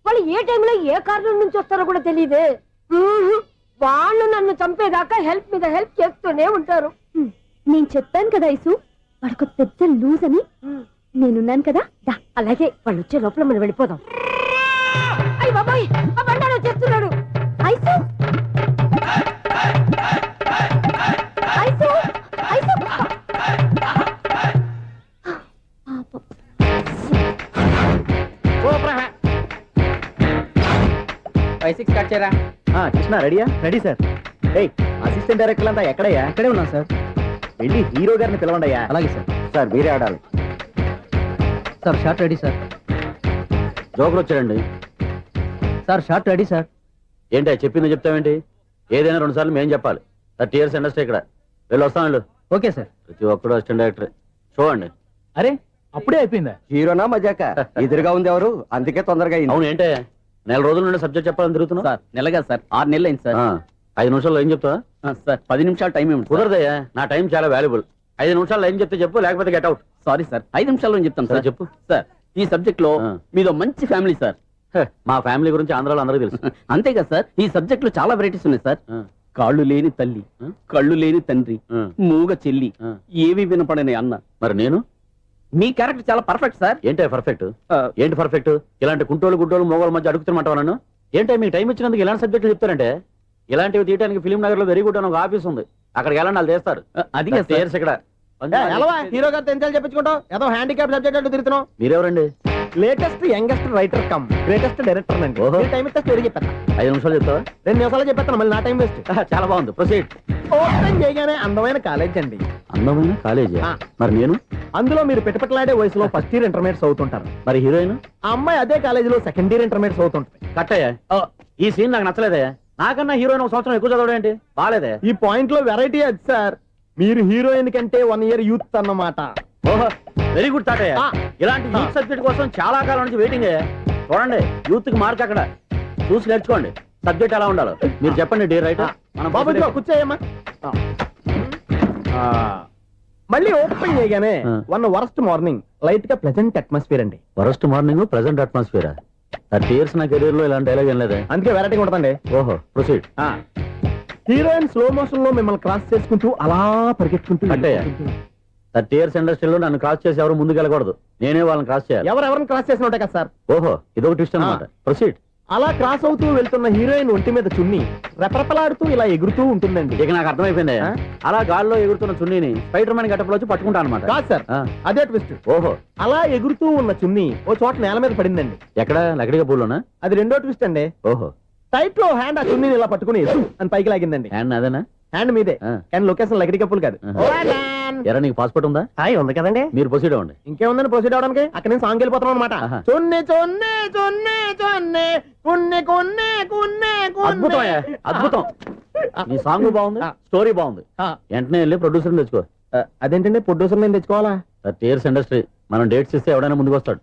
వాళ్ళు ఏ టైంలో ఏ కారణం నుంచి వస్తారో కూడా తెలియదే. వాళ్ళు నన్ను చంపేదాకా హెల్ప్ మీద హెల్ప్ చేస్తూనే ఉంటారు. నేను చెప్పాను కదా ఐసు, వాడికి పెద్ద లూజ్ అని. నేనున్నాను కదా. అలాగే వాళ్ళు వచ్చే లోపల మనం వెళ్ళిపోదాం. అయ్య బాబాయ్, ఆ బండారు వచ్చేస్తున్నాడు. Ice, ice, ice. 5-6 కట్ చేయరా. కృష్ణ రెడీయా? Ready sir. అసిస్టెంట్ డైరెక్టర్ అంతా ఎక్కడయ్యా? ఇక్కడే ఉన్నాం సార్. వెళ్ళి హీరో గారిని పిలవండి అయ్యా. అలాగే సార్. సార్ మీరే ఆడాలి. Sir shot ready sir. Joker వచ్చాడండి. Sir shot ready sir. ఏంటి చెప్పింది చెప్తావేంటి? ఏదైనా 2 సార్లు మేము చెప్పాలి. 30 years ఇండస్ట్రీ ఇక్కడ. వెళ్ళి వస్తాం వెళ్ళు. Okay sir. ప్రతి ఒక్కడు అసిస్టెంట్ డైరెక్టర్. చూడండి. అరే అప్పుడే అయిపోయిందా? హీరోనా మజాక? ఎదురుగా ఉంది ఎవరు, అందుకే తొందరగా అవును, ఏంటే 4 రోజుల నుండి సబ్జెక్ట్ చెప్పాలని తిరుగుతున్నావు? సార్ నెలగా సార్, 6 నెలలు అయింది సార్. 5 నిమిషాల్లో ఏం చెప్తావా? సార్ 10 నిమిషాలు టైం ఏమి కుదరదయ్యా, నా టైం చాలా వాల్యుబుల్. 5 నిమిషాల్లో ఏం చెప్తే చెప్పు, లేకపోతే గెట్ అవుట్. సారీ సార్, 5 నిమిషాల్లో చెప్తాను సార్. చెప్పు సార్, ఈ సబ్జెక్ట్ లో మీదో మంచి ఫ్యామిలీ సార్. మా ఫ్యామిలీ గురించి ఆంధ్రాలో అందరికీ తెలుసు. అంతేగా సార్, ఈ సబ్జెక్ట్ లో చాలా వెరైటీస్ ఉన్నాయి సార్. కాళ్ళు లేని తల్లి, కళ్ళు లేని తండ్రి, మూగ చెల్లి, ఏవి వినపడని అన్న. మరి నేను? మీ క్యారెక్టర్ చాలా పర్ఫెక్ట్ సార్. ఏంటే పర్ఫెక్ట్? ఏంటి పర్ఫెక్ట్? ఇలాంటి కుంటోలు గుడ్డోలు మోగోల మధ్య అడుగుతున్నమాట నన్ను. ఏంటంటే మీకు టైం ఇచ్చినందుకు ఇలాంటి సబ్జెక్టులు చెప్తారంటే? ఇలాంటివి తీయడానికి ఫిలిం నగర్ లో వెరీ గుడ్ అని ఒక ఆఫీస్ ఉంది, అక్కడికి వెళ్ళండి, వాళ్ళు చేస్తారు. అది ఇక్కడ హీరో గారు తెంచాలి చెప్పించుకుంటాం. ఏదో హ్యాండిక్యాప్ సబ్జెక్ట్ అంటూ తిరుగుతున్నాం. మీరెవరండి? Latest youngest writer cum greatest director అండి. టైం ఇస్తే స్టోరీ చెప్పేస్తా. 5 నిమిషాలు చెప్తావా? 2 నిమిషాలు చెప్పేస్తాను, మళ్ళీ నా టైం వేస్ట్. చాలా బాగుంది, ప్రొసీడ్. ఓపెన్ చేయగానే అందమైన కాలేజ్ అండి. అందమైన కాలేజీ? మరి నేను? అందులో మీరు పెట్టుపట్లాడే వయసులో ఫస్ట్ ఇయర్ ఇంటర్మీడియట్స్ అవుతుంటారు. మరి హీరోయిన్? ఆ అమ్మాయి అదే కాలేజీలో సెకండ్ ఇయర్ ఇంటర్మీడియట్స్ అవుతుంటుంది. కట్టయ్యా, ఈ సీన్ నాకు నచ్చలేదే. నాకన్నా హీరోయిన్ 1 సంవత్సరం ఎక్కువ చదవడం ఏంటి? బాలేదే. ఈ పాయింట్ లో వెరైటీ అది సార్. మీరు హీరోయిన్ కంటే 1 year యూత్ అన్నమాట. ఓహో వెరీ గుడ్ తాతయ్య. ఇలాంటి యూత్ సబ్జెక్ట్ కోసం చాలా కాలం నుంచి వెయిటింగ్. చూడండి యూత్ కి మార్క్ అక్కడ చూసి నేర్చుకోండి సబ్జెక్ట్ ఎలా ఉండాలో. మీరు చెప్పండి డే రైట్. మనం బాబు ఇదిగో కూర్చోయమ్మా. మళ్ళీ ఓపెన్ చేయగానే వరస్ట్ మార్నింగ్ లైట్ గా ప్లెజెంట్ అట్మాస్ఫియర్ అండి. First morning present atmosphere. 30 years నా కెరీర్ లో ఇలాంటి డైలాగ్ ఏం లేదే. అందుకే వెరైటీగా ఉంటుందండి. ఓహో ప్రొసీడ్. హీరోయిన్ స్లో మోషన్ లో మిమ్మల్ని క్రాస్ చేసుకుంటూ అలా పరిగెట్టుకుంటూ అంటే 30 years ఇండస్ట్రీలో నన్ను క్రాస్ చేసి ఎవరు ముందుకు వెళ్ళకూడదు. నేనే వాళ్ళని క్రాస్ చేయాలి. ఎవరెవరిని క్రాస్ చేసిన ఉంటాయి కదా సార్. ఓహో ఇదొక ట్విస్ట్ అన్నమాట. ప్రొసీడ్. అలా క్రాస్ అవుతూ వెళ్తున్న హీరోయిన్ ఒంటి మీద చున్ని రెపరెపలాడుతూ ఇలా ఎగురుతూ ఉంటుందండి. ఇక నాకు అర్థమైపోయింది. అలా గాల్లో ఎగురుతున్న చున్నీని స్పైడర్ మ్యాన్ గట్టపులో వచ్చి పట్టుకుంటా అనమాట. కాదు సార్, అదే ట్విస్ట్. ఓహో అలా ఎగురుతూ ఉన్న చున్ని ఓ చోట నేల మీద పడిందండి. ఎక్కడ లకడిగా పూలోనా? అది రెండో ట్విస్ట్ అండి. ఓహో టైట్ లో హ్యాండ్ ఆ చున్నీని ఇలా పట్టుకుని అని పైకి లాగిందండి. హ్యాండ్ అదేనా? హ్యాండ్ మీదే కానీ లొకేషన్ లకడి కప్పులు కాదు. ఎరా నీకు పాస్పోర్ట్ ఉందా? హాయ్ ఉంది కదండి. మీరు ప్రొసీడ్ అవ్వండి. ఇంకేముందని ప్రొసీడ్ అవడానికి అక్కడ నేను సాంగ్ వెళ్ళిపోతాను అనమాట. చొన్నే చొన్నే చొన్నే చొన్నే కున్నే కున్నే కున్నే అద్భుతం అద్భుతం. నీ సాంగ్ బాగుంది, స్టోరీ బాగుంది. వెంటనే వెళ్ళి ప్రొడ్యూసర్ తెచ్చుకో. అదేంటండి ప్రొడ్యూసర్ నేను తెచ్చుకోవాలా? 30 years ఇండస్ట్రీ. మనం డేట్స్ ఇస్తే ఎవడైనా ముందుకు వస్తాడు.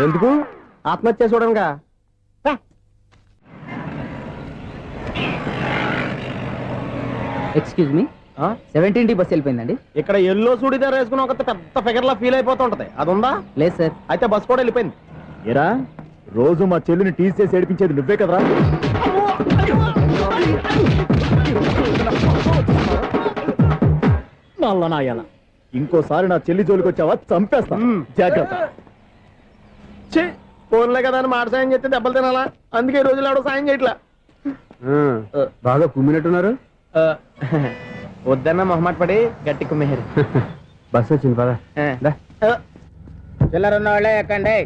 ఎందుకు? ఆత్మహత్య చూడనుగా. Excuse me 17D bus వెళ్ళిపోయిందండి. ఇక్కడ ఎల్లో చూడిదార్ వేసుకుని ఒక పెద్ద ఫిగర్ లా ఫీల్ అయిపోతూ ఉంటది. అది ఉందా? లేదు సార్. అయితే బస్ కూడా వెళ్ళిపోయింది. ఏరా రోజు మా చెల్లిని టీస్ చేసి ఏడిపించేది నువ్వే కదరా? నల్ల నాయాల ఇంకోసారి నా చెల్లి జోలికి వచ్చావా చంపేస్తా. జాగ్రత్త. ఫోన్లే కదా అని మాట సాయం చేస్తే దెబ్బలు తినాలా? అందుకే ఈ రోజులు ఎవడో సాయం చేయట్లా. బాగా కుమ్మినట్టున్నారు. వద్దన్న మొహమాట పడి గట్టి కుమ్మేరు. బస్ వచ్చింది పదా. చిల్లర ఉన్న వాళ్ళే ఎక్కండి.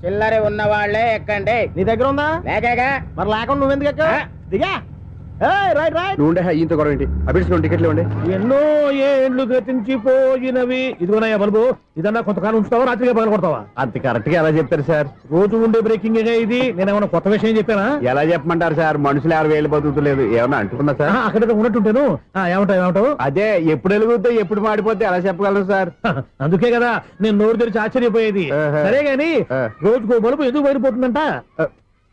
చిల్లర ఉన్న వాళ్ళే ఎక్కండి. నీ దగ్గర ఉందా? లేకగా మరి లేకుండా నువ్వెందుకు ఎక్క? దిగా. Right right. నువ్వు ఈయంతో గొడవ ఏంటి? అభిడ్స్ టికెట్లు ఇవ్వండి. ఎన్నో ఏండ్లు గతించిపోయినవి. ఇదిగోనయ్యా బల్బు, ఇదన్నా కొంతకాలం ఉంచుతావా రాత్రిగా పగల కొడతావా? అంత కరెక్ట్ గా ఎలా చెప్తారు సార్? రోజు ఉండే బ్రేకింగ్ ఇది. నేనేమన్నా కొత్త విషయం చెప్పానా? ఎలా చెప్పమంటారు సార్? మనుషులు 60 వేలు బతుకుతలేదు. ఏమన్నా అంటున్నా సార్? అక్కడ ఉన్నట్టుంటాను. ఏమంటావు? అదే ఎప్పుడు వెలుగుతే ఎప్పుడు మాడిపోతే ఎలా చెప్పగలను సార్? అందుకే కదా నేను నోరు తెరిచి ఆశ్చర్యపోయేది. సరే గాని రోజుకో బల్బు ఎందుకు బయటపోతుందంట?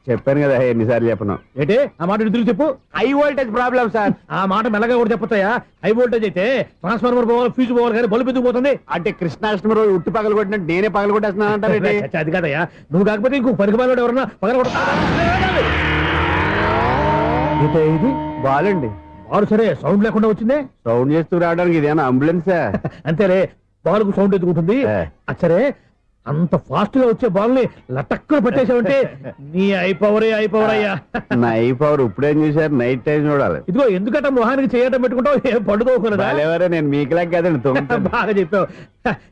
చెప్పాను కదా ఎన్నిసార్లు చెప్పను. ఏంటే ఆ మాట ఎదురు చెప్పు. High voltage problem sir. ఆ మాట మెల్లగా కూడా చెప్పొచ్చాయా? హై వోల్టేజ్ అయితే ట్రాన్స్ఫార్మర్ పోవాలి, ఫ్యూజ్ పోవాలి, కానీ బల్బు ఎందుకు పోతుంది? అంటే కృష్ణాష్టమి రోజు ఉట్టి పగలు కొట్టినట్టు నేనే పగలు కొట్టేస్తున్నానంటారు. అది కాదయ్యా, నువ్వు కాకపోతే ఇంకో పనికి బాలు ఎవరన్నా పగల కొడతా. ఇది బాలండి. బాలు సరే సౌండ్ లేకుండా వచ్చిందే. సౌండ్ చేస్తూ రావడానికి ఇదేనా అంబులెన్సా? అంతేలే, బాలుకు సౌండ్ ఎందుకుంటుంది. సరే అంత ఫాస్ట్ గా వచ్చే బాల్ని లటక్కున పట్టేసావంటే నీ అయిపవర్ అయ్యా. నా పవర్ ఇప్పుడేం చూసారు? నైట్ టైం చూడాలి. ఇదిగో ఎందుకంటే మొహానికి చేయటం పెట్టుకుంటావు, ఏం పండుకోకూడదా? నేను మీకులా కదండి. బాగా చెప్పావు.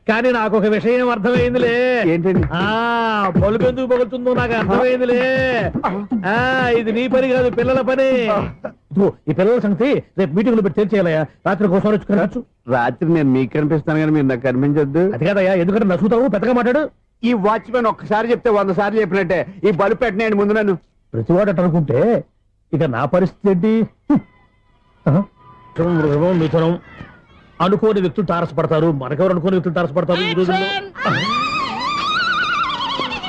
కానీ నాకు ఒక విషయం అర్థమైందిలే. ఏంటండి? బల్బు ఎందుకు పగులుతుందో నాకు అర్థమైందిలే. ఇది నీ పని కాదు, పిల్లల పని. ఈ పిల్లల సంగతి రేపు మీటింగ్ లో పెట్టి తెలిసేయాలయ్యా. రాత్రి కోసం వచ్చుకోవచ్చు. రాత్రి నేను మీకు కనిపిస్తాను కానీ మీరు నాకు కనిపించొద్దు. అది కాదయ్యా, ఎందుకంటే నచ్చుతావు, పెద్దగా మాట్లాడు. ఈ వాచ్మెన్ ఒక్కసారి చెప్తే 100 సార్లు చెప్పినట్టే. ఈ బల్బు పెట్టినాయండి ముందు నన్ను. ప్రతివాడు అనుకుంటే ఇక నా పరిస్థితి ఏంటి? మిథునం అనుకోని వ్యక్తులు తారసపడతారు. మనకెవరు అనుకోని వ్యక్తులు తారసపడతారు ఈ రోజుల్లో.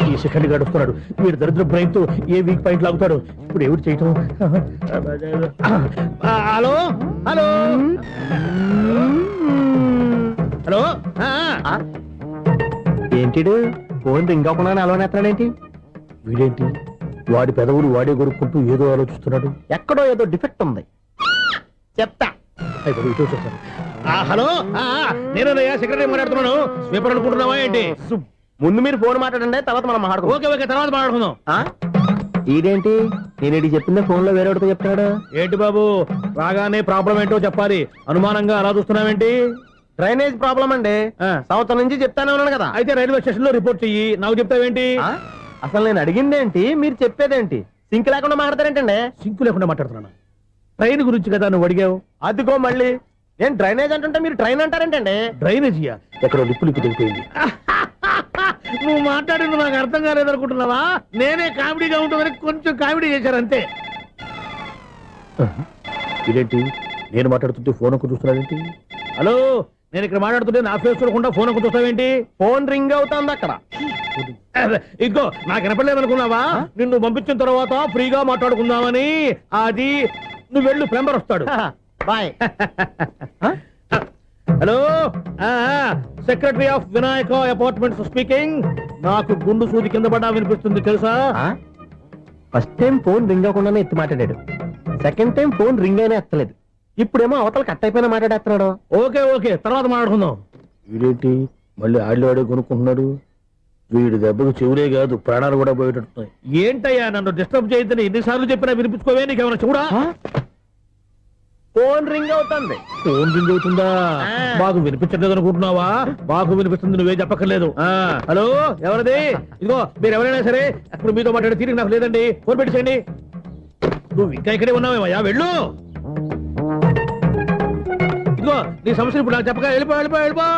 ఈ సెకండ్ గడుస్తున్నాడు వీడు దరిద్ర బ్రెయిన్ తో ఏ వీక్ పాయింట్ లాగుతాడు. ఇప్పుడు ఎవరు చేయటం? Hello hello hello. ఏంటిడు ఫోన్ రింగ్ అవ్వకుండా అలవనేస్తాడేంటి? వీడేంటి వాడి పెదవులు వాడే కొరుక్కుంటూ ఏదో ఆలోచిస్తున్నాడు. ఎక్కడో ఏదో డిఫెక్ట్ ఉంది, చెప్తా. హలో, నేనయ్యా సెక్రటరీ మాట్లాడుతున్నాను. స్వీపర్ అనుకుంటున్నావా ఏంటి? ముందు మీరు ఫోన్ మాట్లాడండి, తర్వాత మనం మాట్లాడుకో. ఓకే ఓకే, తర్వాత మాట్లాడుకుందాం. ఇదేంటి నేను చెప్పిందే ఫోన్ లో వేరే వాడితో చెప్తాడు ఏంటి బాబు? రాగానే ప్రాబ్లం ఏంటో చెప్పాలి. అనుమానంగా అలా చూస్తున్నావేంటి? డ్రైనేజ్ ప్రాబ్లం అండి. సంవత్సరం నుంచి చెప్తానే ఉన్నాను కదా. అయితే రైల్వే స్టేషన్ లో రిపోర్ట్ చెయ్యి. నాకు చెప్తావేంటి? అసలు నేను అడిగిందేంటి, మీరు చెప్పేదేంటి? సింక్ లేకుండా మాట్లాడతారేంటండి? సింక్ లేకుండా మాట్లాడుతున్నాను. ట్రైన్ గురించి కదా నువ్వు అడిగావు. అదిగో మళ్ళీ నేను డ్రైనేజ్ అంటుంటే మీరు ట్రైన్ అంటారేంటండి? డ్రైనేజీయా? ఎక్కడో లిప్పు తెగిపోయింది. నువ్వు మాట్లాడింది నాకు అర్థం కాలేదనుకుంటున్నావా? నేనే కామెడీగా ఉంటుందని కొంచెం కామెడీ చేశారు అంతే. ఇదేంటి నేను మాట్లాడుతుంటే ఫోన్ ఒక్క చూస్తున్నాడేంటి? హలో, నేను ఇక్కడ మాట్లాడుతుంటే నా ఫేస్ చూడకుండా ఫోన్ ఒకటి చూస్తావేంటి? ఫోన్ రింగ్ అవుతుంది అక్కడ. ఇదిగో నాకు వినపడలేదు అనుకున్నావా? నిన్ను పంపించిన తర్వాత ఫ్రీగా మాట్లాడుకుందామని. అది నువ్వు వెళ్ళు, ప్లంబర్ వస్తాడు. Bye. Hello, secretary of Vinayaka apartments speaking. నాకు గుండు సూది కింద పడ్డా వినిపిస్తుంది తెలుసా? ఫస్ట్ టైం ఫోన్ రింగ్ అవ్వకుండానే ఎత్తి మాట్లాడాడు. సెకండ్ టైం ఫోన్ రింగ్ అయినా ఎత్తలేదు. ఇప్పుడేమో అవతల కట్ అయిపోయినా మాట్లాడేస్తున్నాడు. ఓకే ఓకే, తర్వాత మాట్లాడుకుందాం. వీడేంటి మళ్ళీ ఆడిలో ఆడే కొనుక్కుంటున్నాడు? వీడి దెబ్బకు చెవులే కాదు, ప్రాణాలు కూడా పోయేటట్టున్నాయి. ఏంటయ్యా నన్ను డిస్టర్బ్ చేయొద్దని ఎన్నిసార్లు చెప్పినా వినిపించుకోవే? నీకేమైనా చూడా? ఫోన్ రింగ్ అవుతుంది. ఫోన్ రింగ్ అవుతుందా? మాకు వినిపించలేదు అనుకుంటున్నావా? మాకు వినిపిస్తుంది, నువ్వే చెప్పక్కర్లేదు. హలో, ఎవరిది? ఇదిగో మీరు ఎవరైనా సరే అప్పుడు మీతో మాట్లాడే తీరిక నాకు లేదండి. ఫోన్ పెట్టేసేయండి. నువ్వు ఇంకా ఇక్కడే ఉన్నావేమయ్యా, వెళ్ళు. ఇదిగో నీ సమస్యలు ఇప్పుడు నాకు చెప్పక వెళ్ళిపో వెళ్ళిపో వెళ్ళిపో.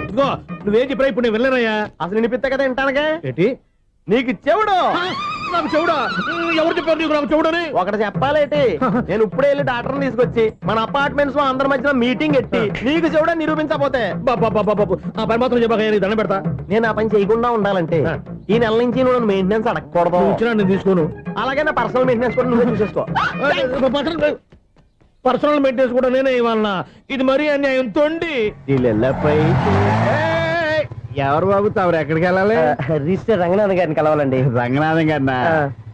ఇదిగో నువ్వేం చెప్పరా ఇప్పుడు నేను వెళ్ళానయ్యా. అసలు వినిపిస్తా కదా వింటానుగా. ఏంటి నీకు చెవుడు? నాకు చెవుడా? ఎవరు చెప్పారు నీకు నాకు చెవుడని? ఒకటి చెప్పాలేటి, నేను ఇప్పుడే వెళ్ళి డాక్టర్ తీసుకొచ్చి మన అపార్ట్మెంట్స్ లో అందరి మధ్యన మీటింగ్ ఎట్టి నీకు చెవుడా నిరూపించకపోతే బాబు ఆ పని మాత్రం చెప్పక నీకు దండం పెడతా. నేను ఆ పని చేయకుండా ఉండాలంటే ఈ నెల నుంచి నువ్వు మెయింటెనెన్స్ అడగకూడదు. నువ్వు ఇచ్చినా నేను తీసుకోను. అలాగే నా పర్సనల్ మెయింటెనెన్స్ కూడా నువ్వే చూసేసుకో. పర్సనల్ మెయింటెనెన్స్ కూడా నేనే ఇవ్వాలన్నా? ఇది మరీ అన్యాయం తోండి. వీళ్ళెల్లపై ఎవరు బాబు తమరు ఎక్కడికి వెళ్ళాలి? రిజిస్టర్ రంగనాథన్ గారిని కలవాలండి. రంగనాథం గారినా?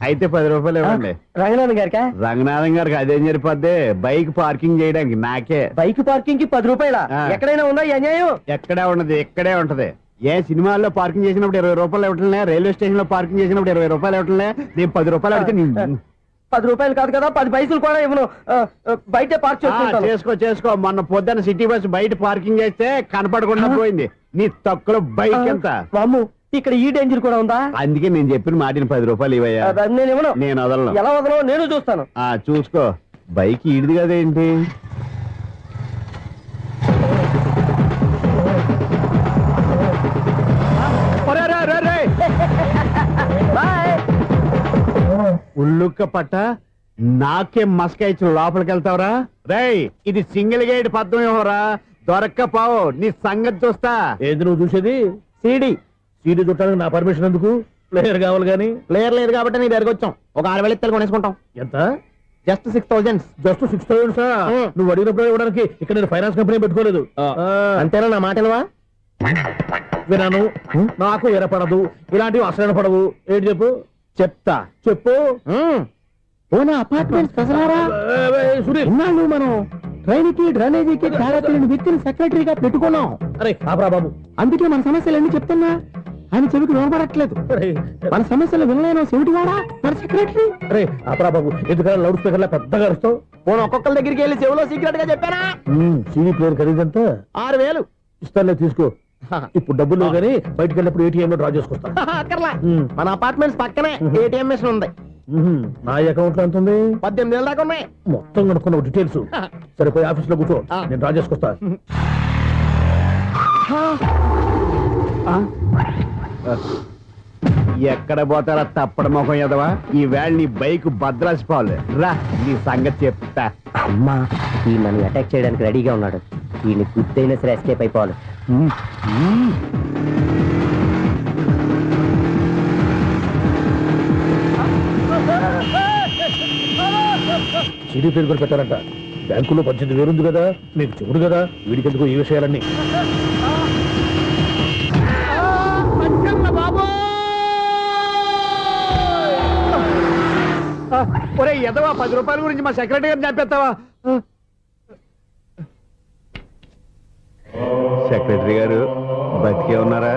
అయితే 10 రూపాయలు ఇవ్వండి. రంగనాథన్ గారికా? రంగనాథం గారికి అదేం సరిపోద్ది, బైక్ పార్కింగ్ చేయడానికి నాకే. బైక్ పార్కింగ్ కి 10 రూపాయల? ఎక్కడైనా ఉందా ఈ అన్యాయం? ఎక్కడే ఉండదు, ఇక్కడే ఉంటది. ఏ సినిమాల్లో పార్కింగ్ చేసినప్పుడు 20 రూపాయలు ఇవ్వట్లే, రైల్వే స్టేషన్ లో పార్కింగ్ చేసినప్పుడు 20 రూపాయలు ఇవ్వట్లే. నేను 10 రూపాయలు అడిగితే 10 రూపాయలు కాదు కదా, 10 పైసలు కూడా ఇవ్వను. బయటే పార్క్ చేసుకుంటాను. చేసుకో. మొన్న పొద్దున్న సిటీ బస్ బయట పార్కింగ్ చేస్తే కనపడకుండా పోయింది. నీ తక్కువ బైక్ ఎంత? వామ్ము, ఇక్కడ ఈ డేంజర్ కూడా ఉందా? అందుకే నేను చెప్పిన మాటిని 10 రూపాయలు ఇవ్వయ్యా. నేను ఇవ్వను. నేను వదలను. ఎలా వదలను నేను చూస్తాను. చూసుకో. బైక్ ఈడిది కదేంటి? ఉల్లుక్క పట్ట నాకే మస్క ఇచ్చిన లోపలికి వెళ్తావరా? రేయ్, ఇది సింగిల్ గేట్ పద్మం ఇవ్వరా? దొరక్కపోవు, నీ సంగతి చూస్తా. ఏది నువ్వు చూసేది? సీడీ చుట్టానికి నా పర్మిషన్ ఎందుకు? ప్లేయర్ కావాలి కానీ. ప్లేయర్ లేదు కాబట్టి నీ దగ్గరకు వచ్చాం. ఒక 6,000 ఇత్తలు కొనేసుకుంటాం. ఎంత? జస్ట్ 6,000. Just 6,000 sir? నువ్వు అడిగినప్పుడు ఇవ్వడానికి ఇక్కడ నేను ఫైనాన్స్ కంపెనీ పెట్టుకోలేదు. అంతేనా నా మాటలువా? వినాను, నాకు వినపడదు, ఇలాంటివి అసలు పడవు. ఏంటి చెప్పు? చెప్తా. చెప్పు. అపార్ట్మెంట్స్ సునీల్, ఇన్నాళ్ళు మనం ట్రైన్కి డ్రైనేజీకి తేడాతీయని వ్యక్తిని సెక్రటరీగా పెట్టుకున్నాం. అరే ఆపరా బాబు. అందుకే మన సమస్యలన్నీ చెప్తున్నా ఆయన చెవికి వినపడట్లేదు. మన సమస్యలు వినలేను చెవిటివాడా మన సెక్రటరీ. అరే ఆపరా బాబు, ఎందుకంటే లౌడ్ స్పీకర్ లా పెద్దగా అరుస్తావు. పోను ఒక్కొక్కరి దగ్గరికి వెళ్ళి చెవిలో సీక్రెట్ గా చెప్పానా? CD player ఖరీదంతా 6,000. ఇస్తానులే, తీసుకో. ఇప్పుడు డబ్బులు లేవు కానీ బయటకు వెళ్ళినప్పుడు ఏటీఎం లో డ్రా చేసుకొస్తా. అక్కర్లా, మన అపార్ట్మెంట్స్ పక్కనే ఏటీఎం మిషన్ ఉంది. నా అకౌంట్ లో ఎంత ఉంది? 18,000 దాకా ఉన్నాయి. మొత్తం కనుక్కున్న డీటెయిల్స్ సరిపోయి ఆఫీస్ లో కూర్చో, నేను డ్రా చేసుకొస్తా. ఎక్కడ పోతారా తప్పడ మొఖం ఎదవా? ఈ వేళ నీ బైక్ భద్రాసిపోవాలి. రా, నీ సంగతి చెప్తా. అమ్మా, ఈ నన్ను అటాక్ చేయడానికి రెడీగా ఉన్నాడు. ఈయన గుద్దైనా సరే ఎస్కేప్ అయిపోవాలి. సీడీ ప్లేయర్ కూడా పెట్టారంట. బ్యాంకులో 18,000 ఉంది కదా, మీకు చెవుడు కదా, వీడికెందుకు ఈ విషయాలన్నీ? ఒరే ఎదవా, 10 రూపాయల గురించి మా సెక్రటరీ గారిని చెప్పేస్తావా? సెక్రటరీ గారు బతికే ఉన్నారా?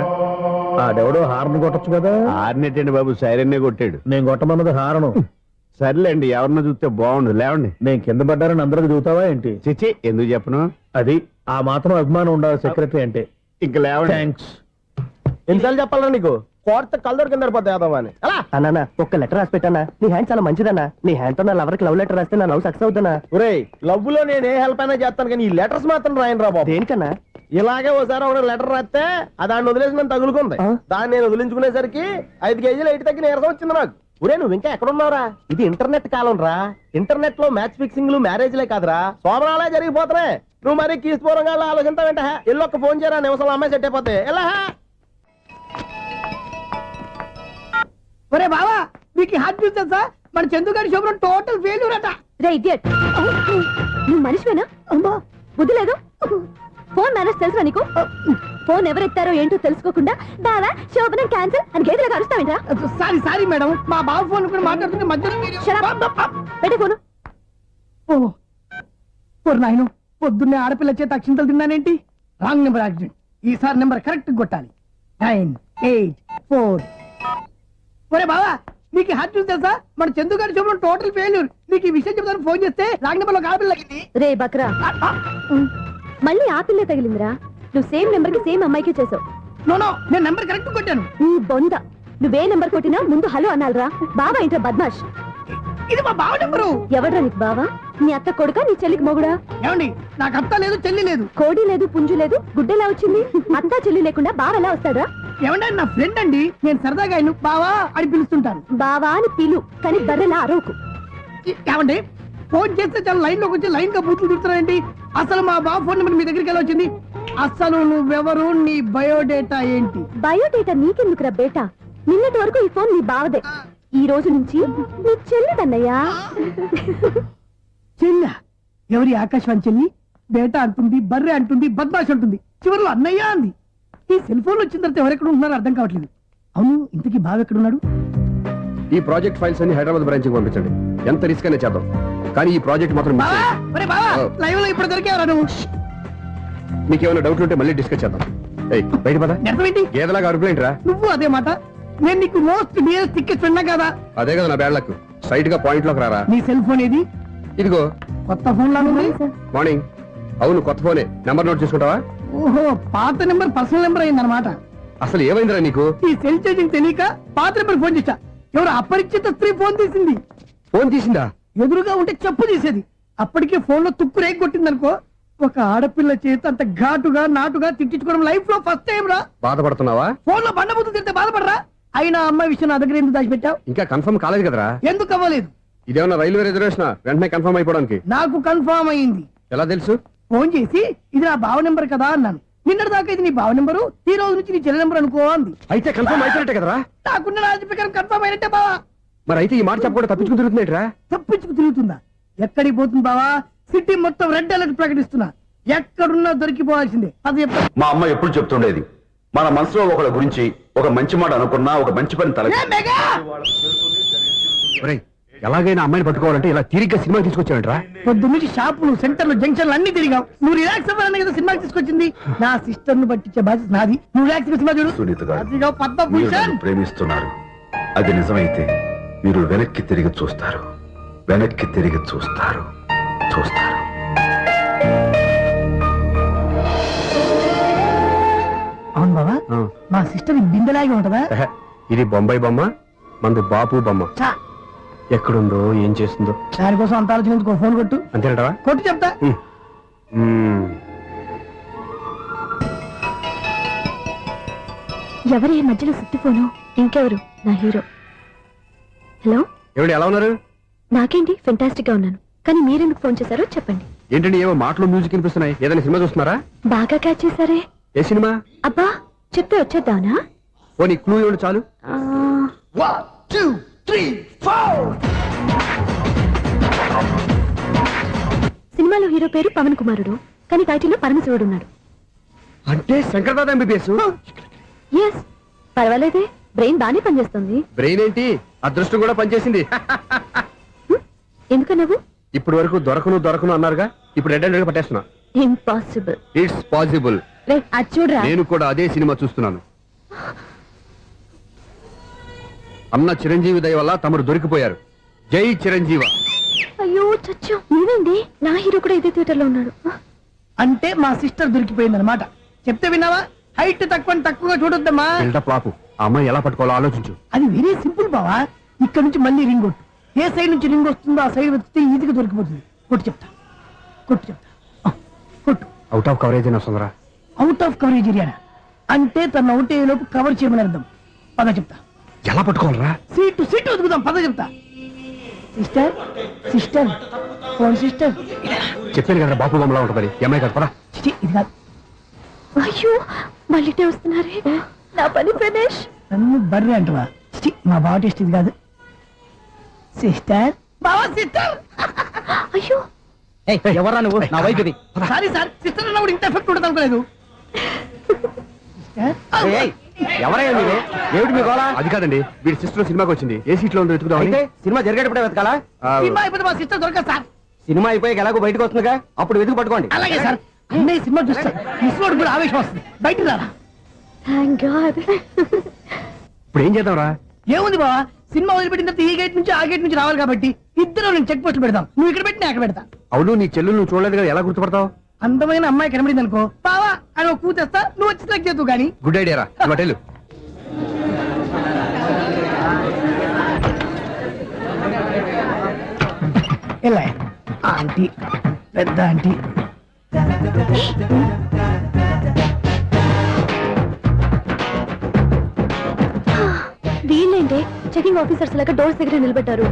ఆడెవడో హార్న్ కొట్టచ్చు కదా. ఆరినట్టండి బాబు, సైరన్నే కొట్టాడు. నేను కొట్టమన్నది హారను. సర్లేండి, ఎవరినో చూస్తే బాగుండు. లేవండి. నేను కింద పడ్డారని అందరికి చూతావా ఏంటి? చిచ్చి, ఎందుకు చెప్పను? అది ఆ మాత్రం అభిమానం ఉండాలి సెక్రటరీ అంటే. ఇంక లేవండి. థ్యాంక్స్. ఎన్నిసార్లు చెప్పాలరా నీకు? కోర్త కలర్ కింద పోతాయి అన్నా. ఒక్క లెటర్ రాసి పెట్టానా? నీ హ్యాండ్ చాలా మంచిదన్నా. నీ హ్యాండ్ తో నా లవర్కి లవ్ లెటర్ రాస్తే నా లవ్ సక్సెస్ అవుతానా? ఒరేయ్, లవ్ లో నేను ఏ హెల్ప్ అయినా చేస్తాను కానీ ఈ లెటర్స్ మాత్రం రాయను రా బాబు. దేనికన్నా? ఇలాగే ఓసారి ఒక లెటర్ రాస్తే దాన్ని వదిలేసి నన్ను తగులుకుంది. దాన్ని నేను వదిలించుకునేసరికి 5 కేజీలు ఎయిట్ తగ్గి నీరసం వచ్చింది నాకు. ఒరే నువ్వు ఇంకా ఎక్కడున్నావురా? ఇది ఇంటర్నెట్ కాలం రా. ఇంటర్నెట్ లో మ్యాచ్ ఫిక్సింగ్లు మ్యారేజ్లే కాదురా, సోమరాలే జరిగిపోతున్నాయి. నువ్వు మరి కీస్పూరంగా ఆలోచించావంట. ఎల్లొక్క ఫోన్ చేయరా, నిమిషంలో అమ్మాయి సెట్ అయిపోతే. ఎలా ఒరే బావా, మీకు హార్ట్ చూస్తా సార్, మన చందుగారి శుభ్రం టోటల్ ఫెయిల్యూర్ అట. రే ఇడియట్, నువ్వు మనిషివేనా? అమ్మా, బుద్ధి లేదు. ఫోన్ మేనేజ్ తెలుసా నీకు? ఫోన్ ఎవరెత్తారో ఏంటో తెలుసుకోకుండా బావా శోభనం క్యాన్సిల్ అని గేదెలకు అరుస్తావేంట్రా? సారీ సారీ మేడం, మా బావ ఫోన్ కూడా మాట్లాడుతుంటే మధ్యలో Shut up. పెట్టే ఫోను. ఓ నాయను, పొద్దున్నే ఆడపిల్ల చేత అక్షింతలు తిన్నానేంటి? Wrong number accident. ఈసారి నెంబర్ కరెక్ట్ కొట్టాలి. 9, 8, 4. ఒరే బావా, నీకు హార్ట్ చూసి తెలుసా? మన చందు గారి శుభ్రం టోటల్ ఫెయిల్యూర్. నీకు ఈ విషయం చెప్తాను ఫోన్ చేస్తే రాంగ్ నెంబర్ లో ఆడపిల్ల తగ్గింది. రే బక్రా, మళ్ళీ ఆ పిల్లే తగిలిందిరా. నువ్వు సేమ్ నెంబర్ కి సేమ్ అమ్మాయికి చేసావు. నో నో, నేను నెంబర్ కరెక్ట్ కొట్టాను. నీ బొంద, నువ్వే నెంబర్ కొట్టినా ముందు హలో అనాలరా. బావా ఏంట్రా బద్మాష్? ఇది మా బావ నెంబరు. ఎవడ్రా నీకు బావా? నీ అత్త కొడుకా, నీ చెల్లికి మొగుడా? ఏమండి, నాకు అత్త లేదు, చెల్లి లేదు. కోడి లేదు, పుంజు లేదు, గుడ్డెలా వచ్చింది? అత్త చెల్లి లేకుండా బావ ఎలా వస్తాడా? ఏమండి, నా ఫ్రెండ్ అండి, నేను సరదాగా ఆయన బావా అని పిలుస్తుంటాను. బావా అని పిలు, కానీ బర్రెలా అరవకు. ఏమండి, ఫోన్ చేస్తే చాలా లైన్ లోకి వచ్చి లైన్ గా బూతులు తిడుతున్నాయండి. అసలు మా బావ ఫోన్ నెంబర్ మీ దగ్గరికి ఎలా వచ్చింది? అసలు నువ్వెవరు, నీ బయోడేటా ఏంటి? బయోడేటా నీకెందుకురా బేటా? నిన్నటి వరకు ఈ ఫోన్ నీ బావదే, ఈ రోజు నుంచి నీ చెల్లిదన్నయ్యా. చెల్లి? ఎవరి ఆకాశవాణి చెల్లి? బేటా అంటుంది, బర్రె అంటుంది, బద్మాష్ అంటుంది, చివరిలో అన్నయ్య అంది. ఈ సెల్ ఫోన్ వచ్చిన తర్వాత ఎవరెక్కడ ఉంటున్నారో అర్థం కావట్లేదు. అవును, ఇంతకీ బావ ఎక్కడున్నాడు? ఈ ప్రాజెక్ట్ ఫైల్స్ అన్ని హైదరాబాద్ బ్రాంచ్ కి పంపించండి. ఎంత రిస్క్ అనే చేద్దాం, కానీ ఈ ప్రాజెక్ట్ మాత్రం miss బావా, చేయొద్దు. ఒరే బావా, లైవ్ లో ఇప్పుడు దొరికేవరా నువ్వు? మీకేమైనా డౌట్ ఉంటే మళ్ళీ డిస్కస్ చేద్దాం. ఏయ్, బయట పద. నిజమేంటి? గేదలాగా అరుపులేంట్రా? నువ్వు అదే మాట. నేను నీకు మోస్ట్ డియరెస్ట్ టికెట్ విన్నా కదా. అదే కదా నా బ్యాడ్ లక్. స్ట్రైట్ గా పాయింట్ లోకి రారా. నీ సెల్ ఫోన్ ఏది? ఇదిగో. కొత్త ఫోన్ లాగా ఉంది. మార్నింగ్. అవును, కొత్త ఫోనే. నెంబర్ నోట్ చేసుకుంటావా? ఓహో, పాత నెంబర్ పర్సనల్ నెంబర్ అయిందన్నమాట. అసలు ఏమైందిరా నీకు? ఈ సెల్ చేసింగ్ తెలియక పాత నెంబర్ ఫోన్ చేశా. ఎవరు అపరిచిత స్త్రీ ఫోన్ తీసింది. ఫోన్ తీసిందా? ఎదురుగా ఉంటే చెప్పు తీసేది. అప్పటికే ఫోన్ లో తుక్కు రేగి కొట్టిందనుకో. ఒక ఆడపిల్ల చేత అంత ఘాటుగా నాటుగా తిట్టించుకోవడం లైఫ్ లో ఫస్ట్ టైం రా. బాధపడుతున్నావా? ఫోన్ లో బండబుద్ధి తింటే బాధపడరా? అయినా అమ్మాయి విషయం నా దగ్గర ఎందుకు దాచిపెట్టావు? ఇంకా కన్ఫర్మ్ కాలేదు కదరా. ఎందుకు అవ్వలేదు? ఇదేమన్నా రైల్వే రిజర్వేషన్? వెంటనే కన్ఫర్మ్ అయిపోవడానికి. నాకు కన్ఫర్మ్ అయింది. ఎలా తెలుసు? ఫోన్ చేసి ఇది నా బావ నెంబర్ కదా అన్నాను. నిన్నటి దాకా ఇది నీ బావ నెంబరు, ఈ రోజు నుంచి నీ చెల్లి నెంబర్ అనుకో అంది. అయితే కన్ఫర్మ్ అయిపోయినట్టే కదరా. నాకున్న రాజు ప్రకారం కన్ఫర్మ్ అయినట్టే బావా. మరి అయితే ఈ మాట చెప్పకుండా తప్పించుకుని తిరుగుతున్నట్రా? తప్పించుకు తిరుగుతుందా? ఎక్కడికి పోతుంది బావా? సిటీ మొత్తం రెడ్ అలర్ట్ ప్రకటిస్తున్నా. ఎక్కడున్నా దొరికిపోవాల్సిందే. అది చెప్తా. మా అమ్మ ఎప్పుడు చెప్తుండేది, మన మనసులో ఒకళ్ళ గురించి ఒక మంచి మాట అనుకున్నా ఒక మంచి పని తల ఏ మెగా! ఒరేయ్, ఎలాగైనా అమ్మాయిని పట్టుకోవాలంటే ఇలా తిరిగ్గా సినిమా తీసుకొచ్చావంట్రా? పొద్దు నుంచి షాపులు, సెంటర్లు, జంక్షన్లు అన్ని తిరిగావు. నువ్వు రిలాక్స్ అవ్వాలని కదా సినిమాకి తీసుకొచ్చింది. నా సిస్టర్ ను పట్టించే బాధ్యత నాది. నువ్వు రిలాక్స్ సినిమా చూడు. సునీత గారు, అదిగో మీరు పద్మభూషణ్. నన్ను ప్రేమిస్తున్నారు. అది నిజమైతే మీరు వెనక్కి తిరిగి చూస్తారు, వెనక్కి తిరిగి చూస్తారు, చూస్తారు. అవును బావా, మా సిస్టర్ బిందెలాగే ఉంటదా? ఎహె, ఇది బొంబాయి బొమ్మ, మంది బాపు బొమ్మ. చా, ఎక్కడుందో ఏం చేస్తుందో. దానికోసం అంత ఆలోచించుకో. ఫోన్ కొట్టు. అంతేనటవా? కొట్టు చెప్తా. ఎవరి మధ్యలో సుత్తి ఫోను? ఇంకెవరు? నా హీరో. హలో, ఏమిటి ఎలా ఉన్నారు? నాకేంటి ఫెంటాస్టిక్ గా ఉన్నాను, కానీ మీరెందుకు ఫోన్ చేశారో చెప్పండి. ఏంటండి ఏవో మాటలు మ్యూజిక్ వినిపిస్తున్నాయి? ఏదైనా సినిమా చూస్తున్నారా? బాగా క్యాచ్ చేశారే. ఏ సినిమా? అబ్బా, చెప్తే వచ్చేద్దానా? ఓ నీ క్లూ ఇవ్వండి చాలు. 1, 2, 3, 4. సినిమాలో హీరో పేరు పవన్ కుమారుడు, కానీ టైటిల్లో పరమశివుడు ఉన్నాడు. అంటే శంకర్దాద ఎంబీబీఎస్. ఎస్, పర్వాలేదే, బ్రెయిన్ బానే పనిచేస్తుంది. బ్రెయిన్ ఏంటి, అదృష్టం కూడా పనిచేసింది. ఎందుకన్నావు? ఇప్పటి వరకు దొరకను అన్నారుగా, ఇప్పుడు రెడ్ హ్యాండెడ్ గా పట్టేస్తున్నా. ఇంపాసిబుల్. It's possible. రే, అది చూడరా. నేను కూడా అదే సినిమా చూస్తున్నాను. అన్న చిరంజీవి దయ వల్ల తమరు దొరికిపోయారు. జై చిరంజీవ. అయ్యో చచ్చు, నేనండి, నా హీరో కూడా ఇదే థియేటర్ లో ఉన్నాడు. అంటే మా సిస్టర్ దొరికిపోయింది అనమాట. చెప్తే విన్నావా? హైట్ తక్కువగా చూడొద్దమ్మా. బిల్డప్ లాపు. ఆ అమ్మాయి ఎలా పట్టుకోవాలో ఆలోచించు. అది వెరీ సింపుల్ బావా. ఇక్కడ నుంచి మళ్ళీ రింగ్ కొట్టు. ఏ సైడ్ నుంచి రింగ్ వస్తుందో ఆ సైడ్ వెతికితే ఈజీగా దొరికిపోతుంది. కొట్టు చెప్తా. కొట్టు. అవుట్ ఆఫ్ కవరేజ్ అయినా వస్తుందిరా. అవుట్ ఆఫ్ కవరేజ్ ఏరియా అంటే తన అవుట్ అయ్యే లోపు కవర్ చేయమని అర్థం. పద చెప్తా. ఎలా పట్టుకోవాలరా? సీటు సీటు వదుకుదాం పద చెప్తా. Sister sister phone sister. చెప్పాను కదా బాపు బొమ్మలా ఉంటుందని. అమ్మాయి కదా పరా. ఇది కాదు. అయ్యో మళ్ళీ వస్తున్నారే నా పని ఫినిష్. నన్ను బర్రె అంటవా? మా బావ టేస్ట్ ఇది కాదు. సిస్టర్ బావా సిస్టర్. అయ్యో ఎవరా నువ్వు? నా వైఫ్ ఇది. సారీ సార్, సిస్టర్ అన్నప్పుడు ఇంత ఎఫెక్ట్ ఉండదు అనుకోలేదు. ఎవరయ్యా మీరు? ఏమిటి మీ గోళ? అది కాదండి, వీడి సిస్టర్ సినిమాకి వచ్చింది. ఏ సీట్ లో ఉందో వెతుకుదామని. అయితే సినిమా జరిగేటప్పుడే వెతకాలా? సినిమా అయిపోతే మా సిస్టర్ దొరకదు సార్. సినిమా అయిపోయి ఎలాగో బయటకు వస్తుందిగా, అప్పుడు వెతుకు పట్టుకోండి. అలాగే సార్. అన్నయ్య సినిమా చూస్తే మిస్వాడు కూడా ఆవేశం వస్తుంది. బయటికి రారా. Thank God. ఇప్పుడు ఏం చేద్దాంరా? ఏముంది బావా, సినిమా వదిలిపెట్టిన తర్వాత ఈ గేట్ నుంచి ఆ గేట్ నుంచి రావాలి కాబట్టి ఇద్దరు నేను చెక్ పోస్ట్ పెడతాం. నువ్వు ఇక్కడ పెట్టి నేను అక్కడ పెడతా. అవును, నీ చెల్లెలు నువ్వు చూడలేదు కదా, ఎలా గుర్తుపడతావు? అందమైన అమ్మాయి కనబడింది అనుకో బావా అని ఒక కూతేస్తా, నువ్వు వచ్చి సెలెక్ట్ చేద్దు కానీ. గుడ్ ఐడియా రా. హోటల్ ఎలా ఆంటీ పెద్ద ఆంటీ. వీళ్ళేంటే చెకింగ్ ఆఫీసర్స్ లాగా డోర్స్ దగ్గర నిలబెట్టారు.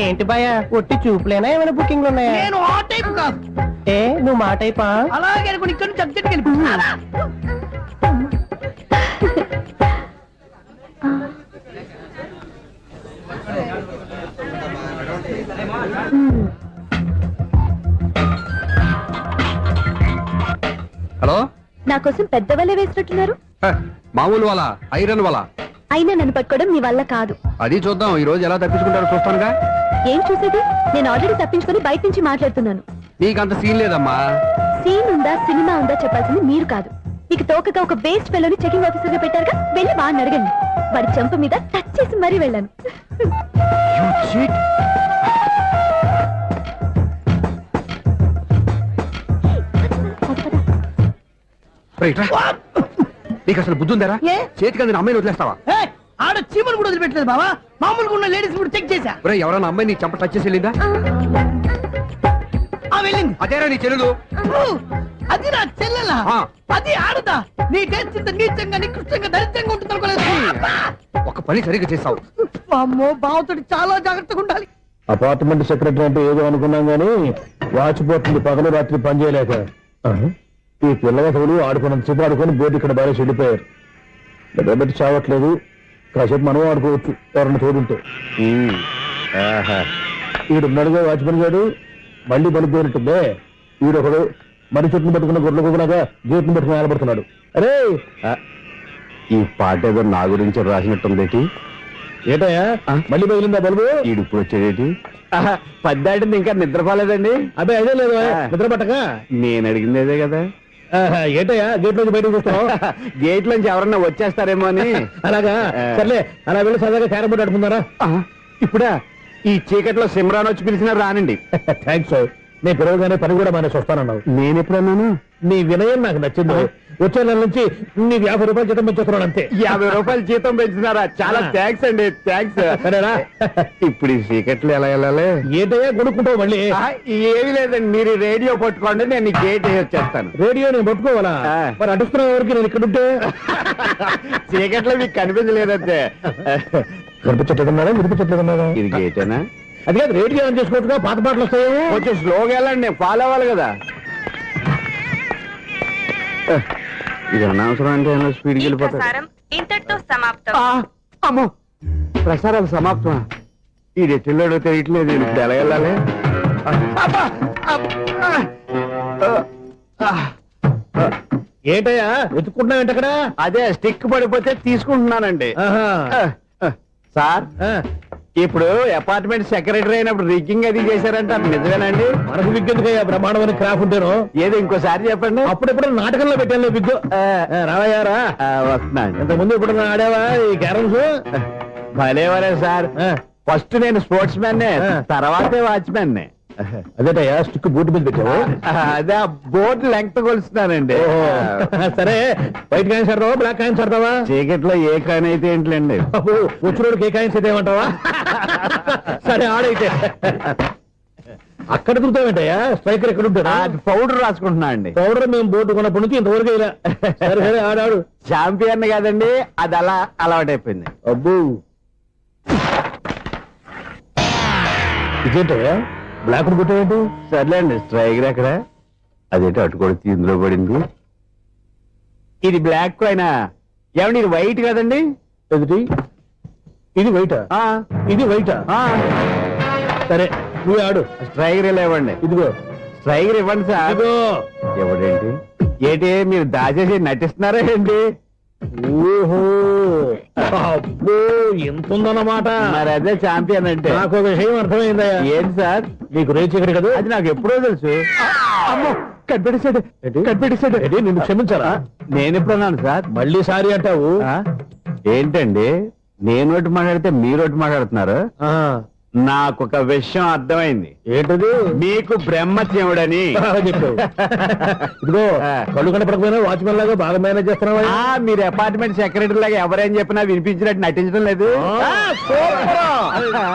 ఏంటి భయ ఒట్టి చూపులేనా? ఏమైనా బుకింగ్లు ఉన్నాయా? నేను ఆ టైప్ కాదు. ఏ నువ్వు మాట అయిపా? అలాగే అనుకుని ఇక్కడ నుంచి అర్జెంట్కి వెళ్ళిపోతున్నా. హలో, నా కోసం పెద్ద వలే వేసినట్టున్నారు. మామూలు వాళ్ళ ఐరన్ వాళ్ళ. అయినా నన్ను పట్టుకోవడం మీ వల్ల కాదు. అది చూద్దాం, ఈ రోజు ఎలా తప్పించుకుంటారో చూస్తానుగా. ఏం చూసేది? నేను ఆల్రెడీ తప్పించుకొని బయట నుంచి మాట్లాడుతున్నాను. నీకంత సీన్ లేదమ్మా. సీన్ ఉందా సినిమా ఉందా చెప్పాల్సింది మీరు కాదు. మీకు తోకగా ఒక వేస్ట్ ఫెలోని చెకింగ్ ఆఫీసర్ గా పెట్టారుగా, వెళ్ళి వాడిని అడగండి. వాడి చెంప మీద టచ్ చేసి మరీ వెళ్ళాను. You cheat. రైట్ రా. నీకు అసలు బుద్ధి ఉందారా? ఏ? చేతికి అందిన అమ్మాయిని వదిలేస్తావా? ఏయ్, ఆడ చీమలు కూడా వదిలిపెట్టలేదు బావా. మామూలుగా ఉన్న లేడీస్ కూడా చెక్ చేశా. ఒరేయ్, ఎవరైనా అమ్మాయి నీ చెంప టచ్ చేసి వెళ్ళిందా? ఆ వెళ్ళింది. అదేరా నీ చెల్లెలు. అది నా చెల్లెలా? ఆ. అది ఆడదా? నీ టేస్ట్ ఇంత నీచంగా నికృష్టంగా దరిద్రంగా ఉంటుంది అనుకోలేదు. ఒక పని సరిగ్గా చేస్తావు. అమ్మో, బావతోటి చాలా జాగ్రత్తగా ఉండాలి. అపార్ట్మెంట్ సెక్రటరీ అంటే ఏదో అనుకున్నాం గానీ వాచిపోతుంది పగలు రాత్రి పని చేయలేక. ఈ పిల్లవసలు ఆడుకున్నంతసేపు ఆడుకొని బోర్డు ఇక్కడ బాగా చెడిపోయారు. నిద్రబెట్టి చావట్లేదు. కాసేపు మనం ఆడుకోవచ్చు ఎవరన్నా తోడుంటే. ఈడున్నాడుగా వాచ్మెన్ గారు, మళ్ళీ పనిపోయినట్టుందే. ఈడొకడు మరి చెట్టును పట్టుకున్న గొడ్ల కుదరగా గేట్ను పట్టుకుని నిలబడుతున్నాడు. అరే, ఈ పాట ఏదో నా గురించి రాసినట్టుంది. ఏటయ్యా మళ్ళీ పగిలిందా బల్బు? ఈడు ఇప్పుడు వచ్చేదేటి? పద్దాటింది ఇంకా నిద్రపోలేదండి. అదే అదే లేదు నిద్ర పట్టక. నేను అడిగింది అదే కదా. ఏటయ్యా గేట్ నుంచి బయటకు చూస్తున్నావు? గేట్ నుంచి ఎవరన్నా వచ్చేస్తారేమో అని. అలాగా, సర్లే అలా వెళ్ళి సరదాగా క్యారం బోర్డు ఆడుకుందారా? ఇప్పుడా? ఈ చీకట్లో సిమ్రాన్ వచ్చి పిలిచినా రానండి. థ్యాంక్స్. నేను పిలవగానే పని కూడా మానేసి వస్తానన్నావు. నేను ఎప్పుడన్నాను? నీ వినయం నాకు నచ్చింది. వచ్చే నెల నుంచి నీ 50 రూపాయలు జీతం పెంచుతున్నాను అంతే. 50 రూపాయలు జీతం పెంచుతున్నారా? చాలా థ్యాంక్స్ అండి, థ్యాంక్స్. సరేనా? ఇప్పుడు ఈ చీకట్లు ఎలా వెళ్ళాలి? ఏంటయ్యా కొనుక్కుంటావు మళ్ళీ? ఏమీ లేదండి, మీరు ఈ రేడియో పట్టుకోండి, నేను ఈ గేట్ వేసి వచ్చేస్తాను. రేడియో నేను పట్టుకోవాలా? మరి అడుస్తున్న వరకు నేను ఇక్కడ ఉంటే చీకట్లో మీకు కనిపించలేదంతే. కనిపించట్లేదన్నారా వినిపించట్లేదన్నారా? ఇది గేటేనా? అది కాదు, రేడియో ఆన్ చేసుకోవచ్చుగా, పాత పాటలు వస్తాయేమో. కొంచెం స్లోగా వెళ్ళండి, నేను ఫాలో అవ్వాలి కదా. ఇది అనవసరం అంటే స్పీడ్కి వెళ్ళిపోతాడు. ఇంతటితో సమాప్తం. అమ్మో, ప్రసారాలు సమాప్తమా? ఈ రెట్టిల్లోడో తెలియట్లేదు, ఇప్పుడు ఎలా వెళ్ళాలి? ఏంటయ్యా వెతుక్కుంటున్నావు ఏంటక్కడ? అదే స్టిక్ పడిపోతే తీసుకుంటున్నానండి. సార్, ఇప్పుడు అపార్ట్మెంట్ సెక్రటరీ అయినప్పుడు రిగ్గింగ్ అది చేశారంటే అది నిజమేనండి? మనకు విగ్గెందుకయ్యా, బ్రహ్మాండమైన క్రాఫ్ ఉంటాను. ఏదో ఇంకోసారి చెప్పండి. అప్పుడెప్పుడు నాటకంలో పెట్టాను విగ్గు. రావయ్యారా? వస్తున్నాను. ఇంత ముందు ఇప్పుడు ఆడావా ఈ క్యారమ్స్? భలేవరే సార్. ఫస్ట్ నేను స్పోర్ట్స్ మ్యాన్, తర్వాతే వాచ్మెన్. అదేటయ్యా స్టిక్ బూట్ మీద పెట్టావు? అదే బోర్డు లెంగ్త్ కొలుస్తున్నానండి. సరే, వైట్ కాయిన్స్ ఆడతావా బ్లాక్ కాయిన్స్ ఆడతావా? చీకట్లో ఏ కాయిన్ అయితే ఏంటండి? వచ్చినోడికి ఏ కాయిన్స్ అయితే ఏమంటావా? సరే ఆడైతే. అక్కడ తిరుగుతావేంటయ్యా స్ట్రైకర్ ఎక్కడ ఉంటాడా పౌడర్ రాసుకుంటున్నా అండి పౌడర్ మేము బోర్డు కొన్నప్పటి నుంచి ఇంతవరకు ఇలా సరే సరే ఆడాడు చాంపియన్ కాదండి అది అలా అలవాటైపోయింది. అబ్బు ఇదేంటయ్యా బ్లాక్ కొట్టేయండి సర్లేండి స్ట్రైకర్ ఎక్కడ అదేంటి అటుకొడితే ఇందులో పడింది. ఇది బ్లాక్ అయినా ఏమండి ఇది వైట్ కదండి. ఎదుటి ఇది వైటా ఆ, ఇది వైటా ఆ, సరే నువ్వు ఆడు స్ట్రైకర్ ఇలా ఇవ్వండి. ఇదిగో స్ట్రైకర్ ఇవ్వండి సార్. ఇదిగో ఎవడేంటి ఏంటి మీరు దాచేసి నటిస్తున్నారా ఏంటి? ఓహో అబ్బో ఎంత ఉందన్నమాట మరి అదే చాంపియన్ అంటే. నాకు విషయం అర్థమైందయ్యా ఏంటి సార్ నీకు రేచి ఎక్కడ కదా అది నాకు ఎప్పుడో తెలుసు. అమ్మో కనిపెట్టేశాడు కనిపెట్టేశాడు. ఏంటి నిన్ను క్షమించారా నేను ఎప్పుడన్నాను సార్? మళ్ళీ సారీ అంటావు ఆ? ఏంటండి నేను ఒకటి మాట్లాడితే మీరు ఒకటి మాట్లాడుతున్నారు. ఆ, నాకు ఒక విషయం అర్థమైంది. ఏంటది మీకు బ్రహ్మత్యముడని. బాగా చెప్పావు ఇదిగో కళ్ళు కనపడకపోయినా వాచ్మెన్ లాగా బాగా మేనేజ్ చేస్తున్నావా ఆ, మీరు అపార్ట్మెంట్ సెక్రటరీ లాగా ఎవరేం చెప్పినా వినిపించినట్టు నటించడం లేదు.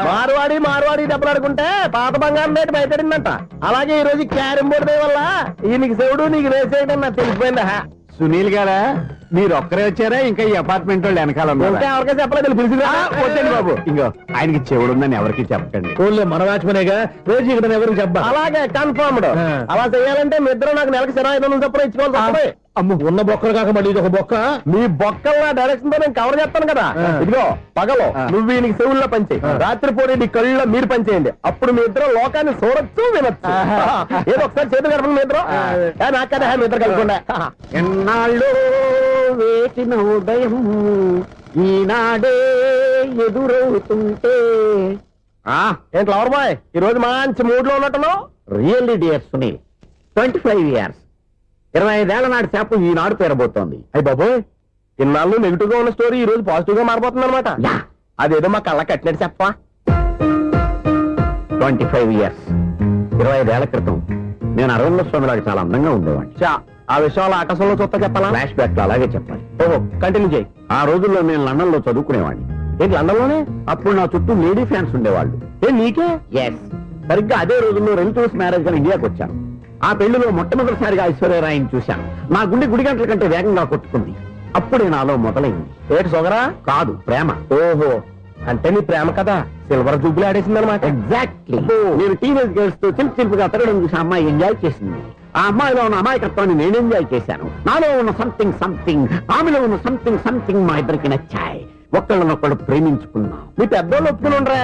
మార్వాడి దెబ్బలాడుకుంటే పాత బంగారం రేటు బయటడిందంట. అలాగే ఈ రోజు క్యారం బోర్డు వల్ల ఈయనకి శివుడు నీకు రేసేయడం నాకు తెలిసిపోయిందా. సునీల్ గారా మీరు ఒక్కరే వచ్చారా ఇంకా ఈ అపార్ట్మెంట్ వాళ్ళు వెనకాల ఇంకా ఉన్నారా? ఎవరికైనా చెప్పలేదు పిలిచిందా? వద్దండి బాబు ఇంకో ఆయనకి చెవుడుందని ఎవరికి చెప్పకండి. ఓన్లీ మన వాచ్మెనేగా రోజు ఇక్కడ ఎవరికి చెప్పా అలాగే కన్ఫర్మ్డ్. ఆ. అలా చేయాలంటే మీ ఇద్దరు నాకు నెలకి 500 చొప్పున ఇచ్చుకోవాలి తప్పదు. అమ్మ ఉన్న బొక్కలు కాక మళ్ళీ ఇది ఒక బొక్క మీ బొక్కల డైరెక్షన్ తో నేను కవర్ చేస్తాను కదా. ఆ. ఇదిగో పగలు ఆ. నువ్వు ఈయనకి చెవుల్లో పంచే, రాత్రిపూట నీ కళ్ళలో మీరు పంచేయండి. అప్పుడు మీ ఇద్దరు లోకాన్ని చూడొచ్చు వినొచ్చు. ఏదో ఒకసారి చేతులు కలపండి మీ ఇద్దరు. నాకు కదా మీ ఇద్దరు కలుపుకుండా. ఎన్నాళ్ళు వేచిన ఉదయం ఈనాడే ఎదురవుతుంటే ఏంటి లవర్ బాయ్ ఈ రోజు మంచి మూడ్ లో ఉన్నట్టున్నావు. రియల్లీ డియర్ సునీల్ 25 years 25 ఏళ్ల నాటి చేప ఈనాడు పేరబోతోంది. అయ్యి బాబోయ్ ఇన్నాళ్ళు నెగిటివ్ గా ఉన్న స్టోరీ ఈ రోజు పాజిటివ్ గా మారిపోతుంది అనమాట. యా. అదేదో మా కళ్ళ కట్టినట్టు చెప్పా. 25 years 25 ఏళ్ల క్రితం నేను అరవింద స్వామిలాగా చాలా అందంగా ఉండేవాడిని. చా ఆ విషయాలు ఆకాశంలో చూస్తా చెప్పాలా? ఫ్లాష్ బ్యాక్ లో అలాగే చెప్పాలి. ఓహో కంటిన్యూ చేయి. ఆ రోజుల్లో నేను లండన్ లో చదువుకునేవాడిని. ఏంటి లండన్ లోనే? అప్పుడు నా చుట్టూ లేడీ ఫ్యాన్స్ ఉండేవాళ్ళు. నీకే? ఎస్ సరిగ్గా అదే రోజుల్లో రిలేటివ్స్ మ్యారేజ్ గా ఇండియాకి వచ్చాను. ఆ పెళ్లిలో మొట్టమొదటిసారిగా ఐశ్వర్యరాయని చూశాను. నా గుండె గుడి గంటల కంటే వేగంగా కొట్టుకుంది. అప్పుడే నాలో మొదలైంది. ఏటి సొగరా? కాదు ప్రేమ. ఓహో అంటే నీ ప్రేమ కదా సిల్వర్ జూబ్లీ ఆడేసింది అనమాట. ఎగ్జాక్ట్లీ. నేను టీనేజ్ గర్ల్స్ తో చిలుపుగా తిరగడం చూసి ఆ అమ్మాయి ఎంజాయ్ చేసింది. ఆ అమ్మాయిలో ఉన్న అమాయకత్వాన్ని నేను ఎంజాయ్ చేశాను. నాలో ఉన్న సంథింగ్ ఆమెలో ఉన్న సంథింగ్ మా ఇద్దరికి నచ్చాయి. ఒక్కళ్ళనొక్కడు ప్రేమించుకున్నాం. మీ పెద్దోళ్ళు ఒప్పుకుని ఉండరా?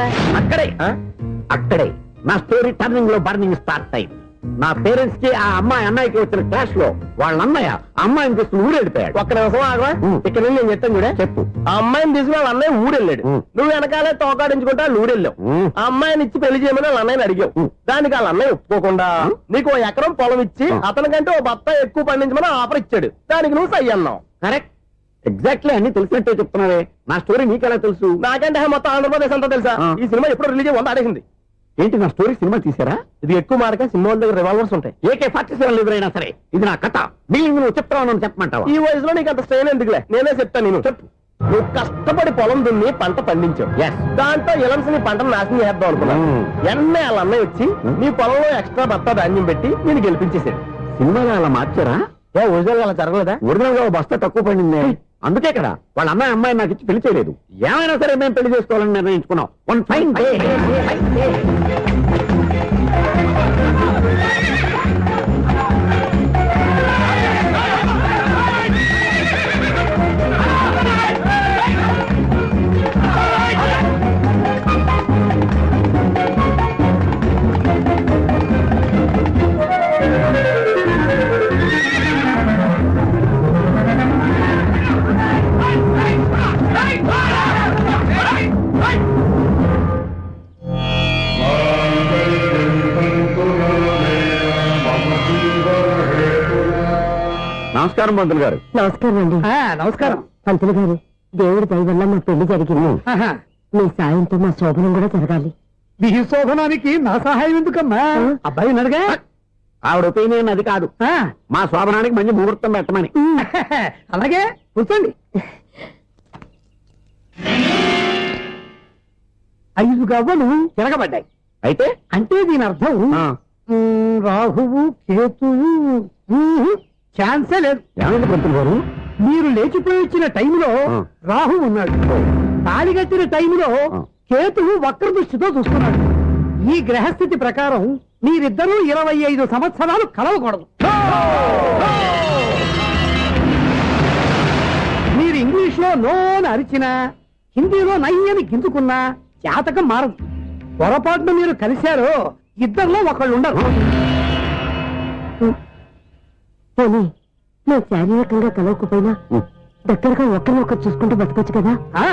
అక్కడే నా స్టోరీ టర్నింగ్ లో బర్నింగ్ స్టార్ట్ అయింది. నా పేరెంట్స్ కి ఆ అమ్మాయి అన్నయ్యకి వచ్చిన క్లాష్ లో వాళ్ళ అన్నయ్య ఆ అమ్మాయిని తీసుకుని ఊరెళ్ళిపోయాడు. ఒక్క నిమిషం ఆగవా? ఇక్కడ నుండి నేను చెప్తాను చూడే. చెప్పు. ఆ అమ్మాయిని తీసుకుని వాళ్ళ అన్నయ్య ఊరెళ్ళాడు. నువ్వు వెనకాలే తోకాడించుకుంటా వాళ్ళు ఊరెళ్ళావు. ఆ అమ్మాయిని ఇచ్చి పెళ్లి చేయమని వాళ్ళ అన్నయ్యని అడిగావు. దానికి వాళ్ళ అన్నయ్య ఒప్పుకోకుండా నీకు 1 ఎకరం పొలం ఇచ్చి అతనికంటే 1 బత్త ఎక్కువ పండించమని ఆఫర్ ఇచ్చాడు. దానికి నువ్వు సై అన్నావు. కరెక్ట్. ఎగ్జాక్ట్లీ అన్ని తెలిసినట్టే చెప్తున్నావే. నా స్టోరీ నీకెలా తెలుసు? నాకంటే మొత్తం ఆంధ్రప్రదేశ్ అంతా తెలుసా? ఈ సినిమా ఎప్పుడు రిలీజ్ 100 ఆడేసింది. ఏంటి నా స్టోరీ సినిమా తీసారా? ఇది ఎక్కువ మార్క సినిమా వాళ్ళ దగ్గర రివాల్వర్స్ ఉంటాయి. AK-47 ఎదురైనా సరే ఇది నా కథ. బిల్లింగ్ నువ్వు చెప్తావు చెప్పమంటావా? ఈ వయసులో నీకు అంత స్ట్రెయిన్ ఎందుకులే, నేనే చెప్తాను. నేను చెప్పు. నువ్వు కష్టపడి పొలం దున్ని పంట పండించావు. దాంతో ఇలమ్స్ నీ పంటను నాశనం చేద్దాం అనుకున్నావు. ఎన్నే వాళ్ళ అన్నయ్య వచ్చి నీ పొలంలో ఎక్స్ట్రా బత్తా ధాన్యం పెట్టి నేను గెలిపించేసాడు. సినిమాలో అలా మార్చారా? ఒరిజినల్ అలా జరగలేదా? ఒరిజినల్ గా ఓ బస్తా తక్కువ పడింది. అందుకే కదా వాళ్ళ అమ్మాయి నాకు ఇచ్చి పెళ్లి చేయలేదు. ఏమైనా సరే మేము పెళ్లి చేసుకోవాలని నిర్ణయించుకున్నాం. One fine day. నమస్కారం పంతులు గారు. నమస్కారం అండి. నమస్కారం పంతులు గారు దేవుడి దయ వల్ల మా పెళ్లి జరిగింది. మీ సాయంతో మా శోభనం కూడా జరగాలి. మీ శోభనానికి నా సహాయం ఎందుకమ్మా? అబ్బాయి ఉన్నాడుగా. ఆవిడ ఒపీనియన్ అది కాదు. మా శోభనానికి మంచి ముహూర్తం పెట్టమని. అలాగే కూర్చోండి. 5 గవ్వలు తిరగబడ్డాయి. అయితే అంటే దీని అర్థం ఆ, రాహువు కేతువు ఛాన్సే లేదు. ఏమైంది పంతులు గారు? మీరు లేచిపోయి వచ్చిన టైంలో ఆ. రాహు ఉన్నాడు, తాళి కట్టిన టైంలో ఆ. కేతువు వక్ర దృష్టితో చూస్తున్నాడు. ఈ గ్రహస్థితి ప్రకారం మీరిద్దరూ 25 సంవత్సరాలు కలవకూడదు. మీరు ఇంగ్లీష్ లో నోని అరిచినా, హిందీలో నయ్యని గింజుకున్నా జాతకం మారదు. పొరపాటున మీరు కలిశారో ఇద్దరిలో ఒకళ్ళు ఉండరు. పోనీ మేము శారీరకంగా కలవకపోయినా దగ్గరగా ఒకరినొకరు చూసుకుంటూ బతకొచ్చు కదా. ఆ,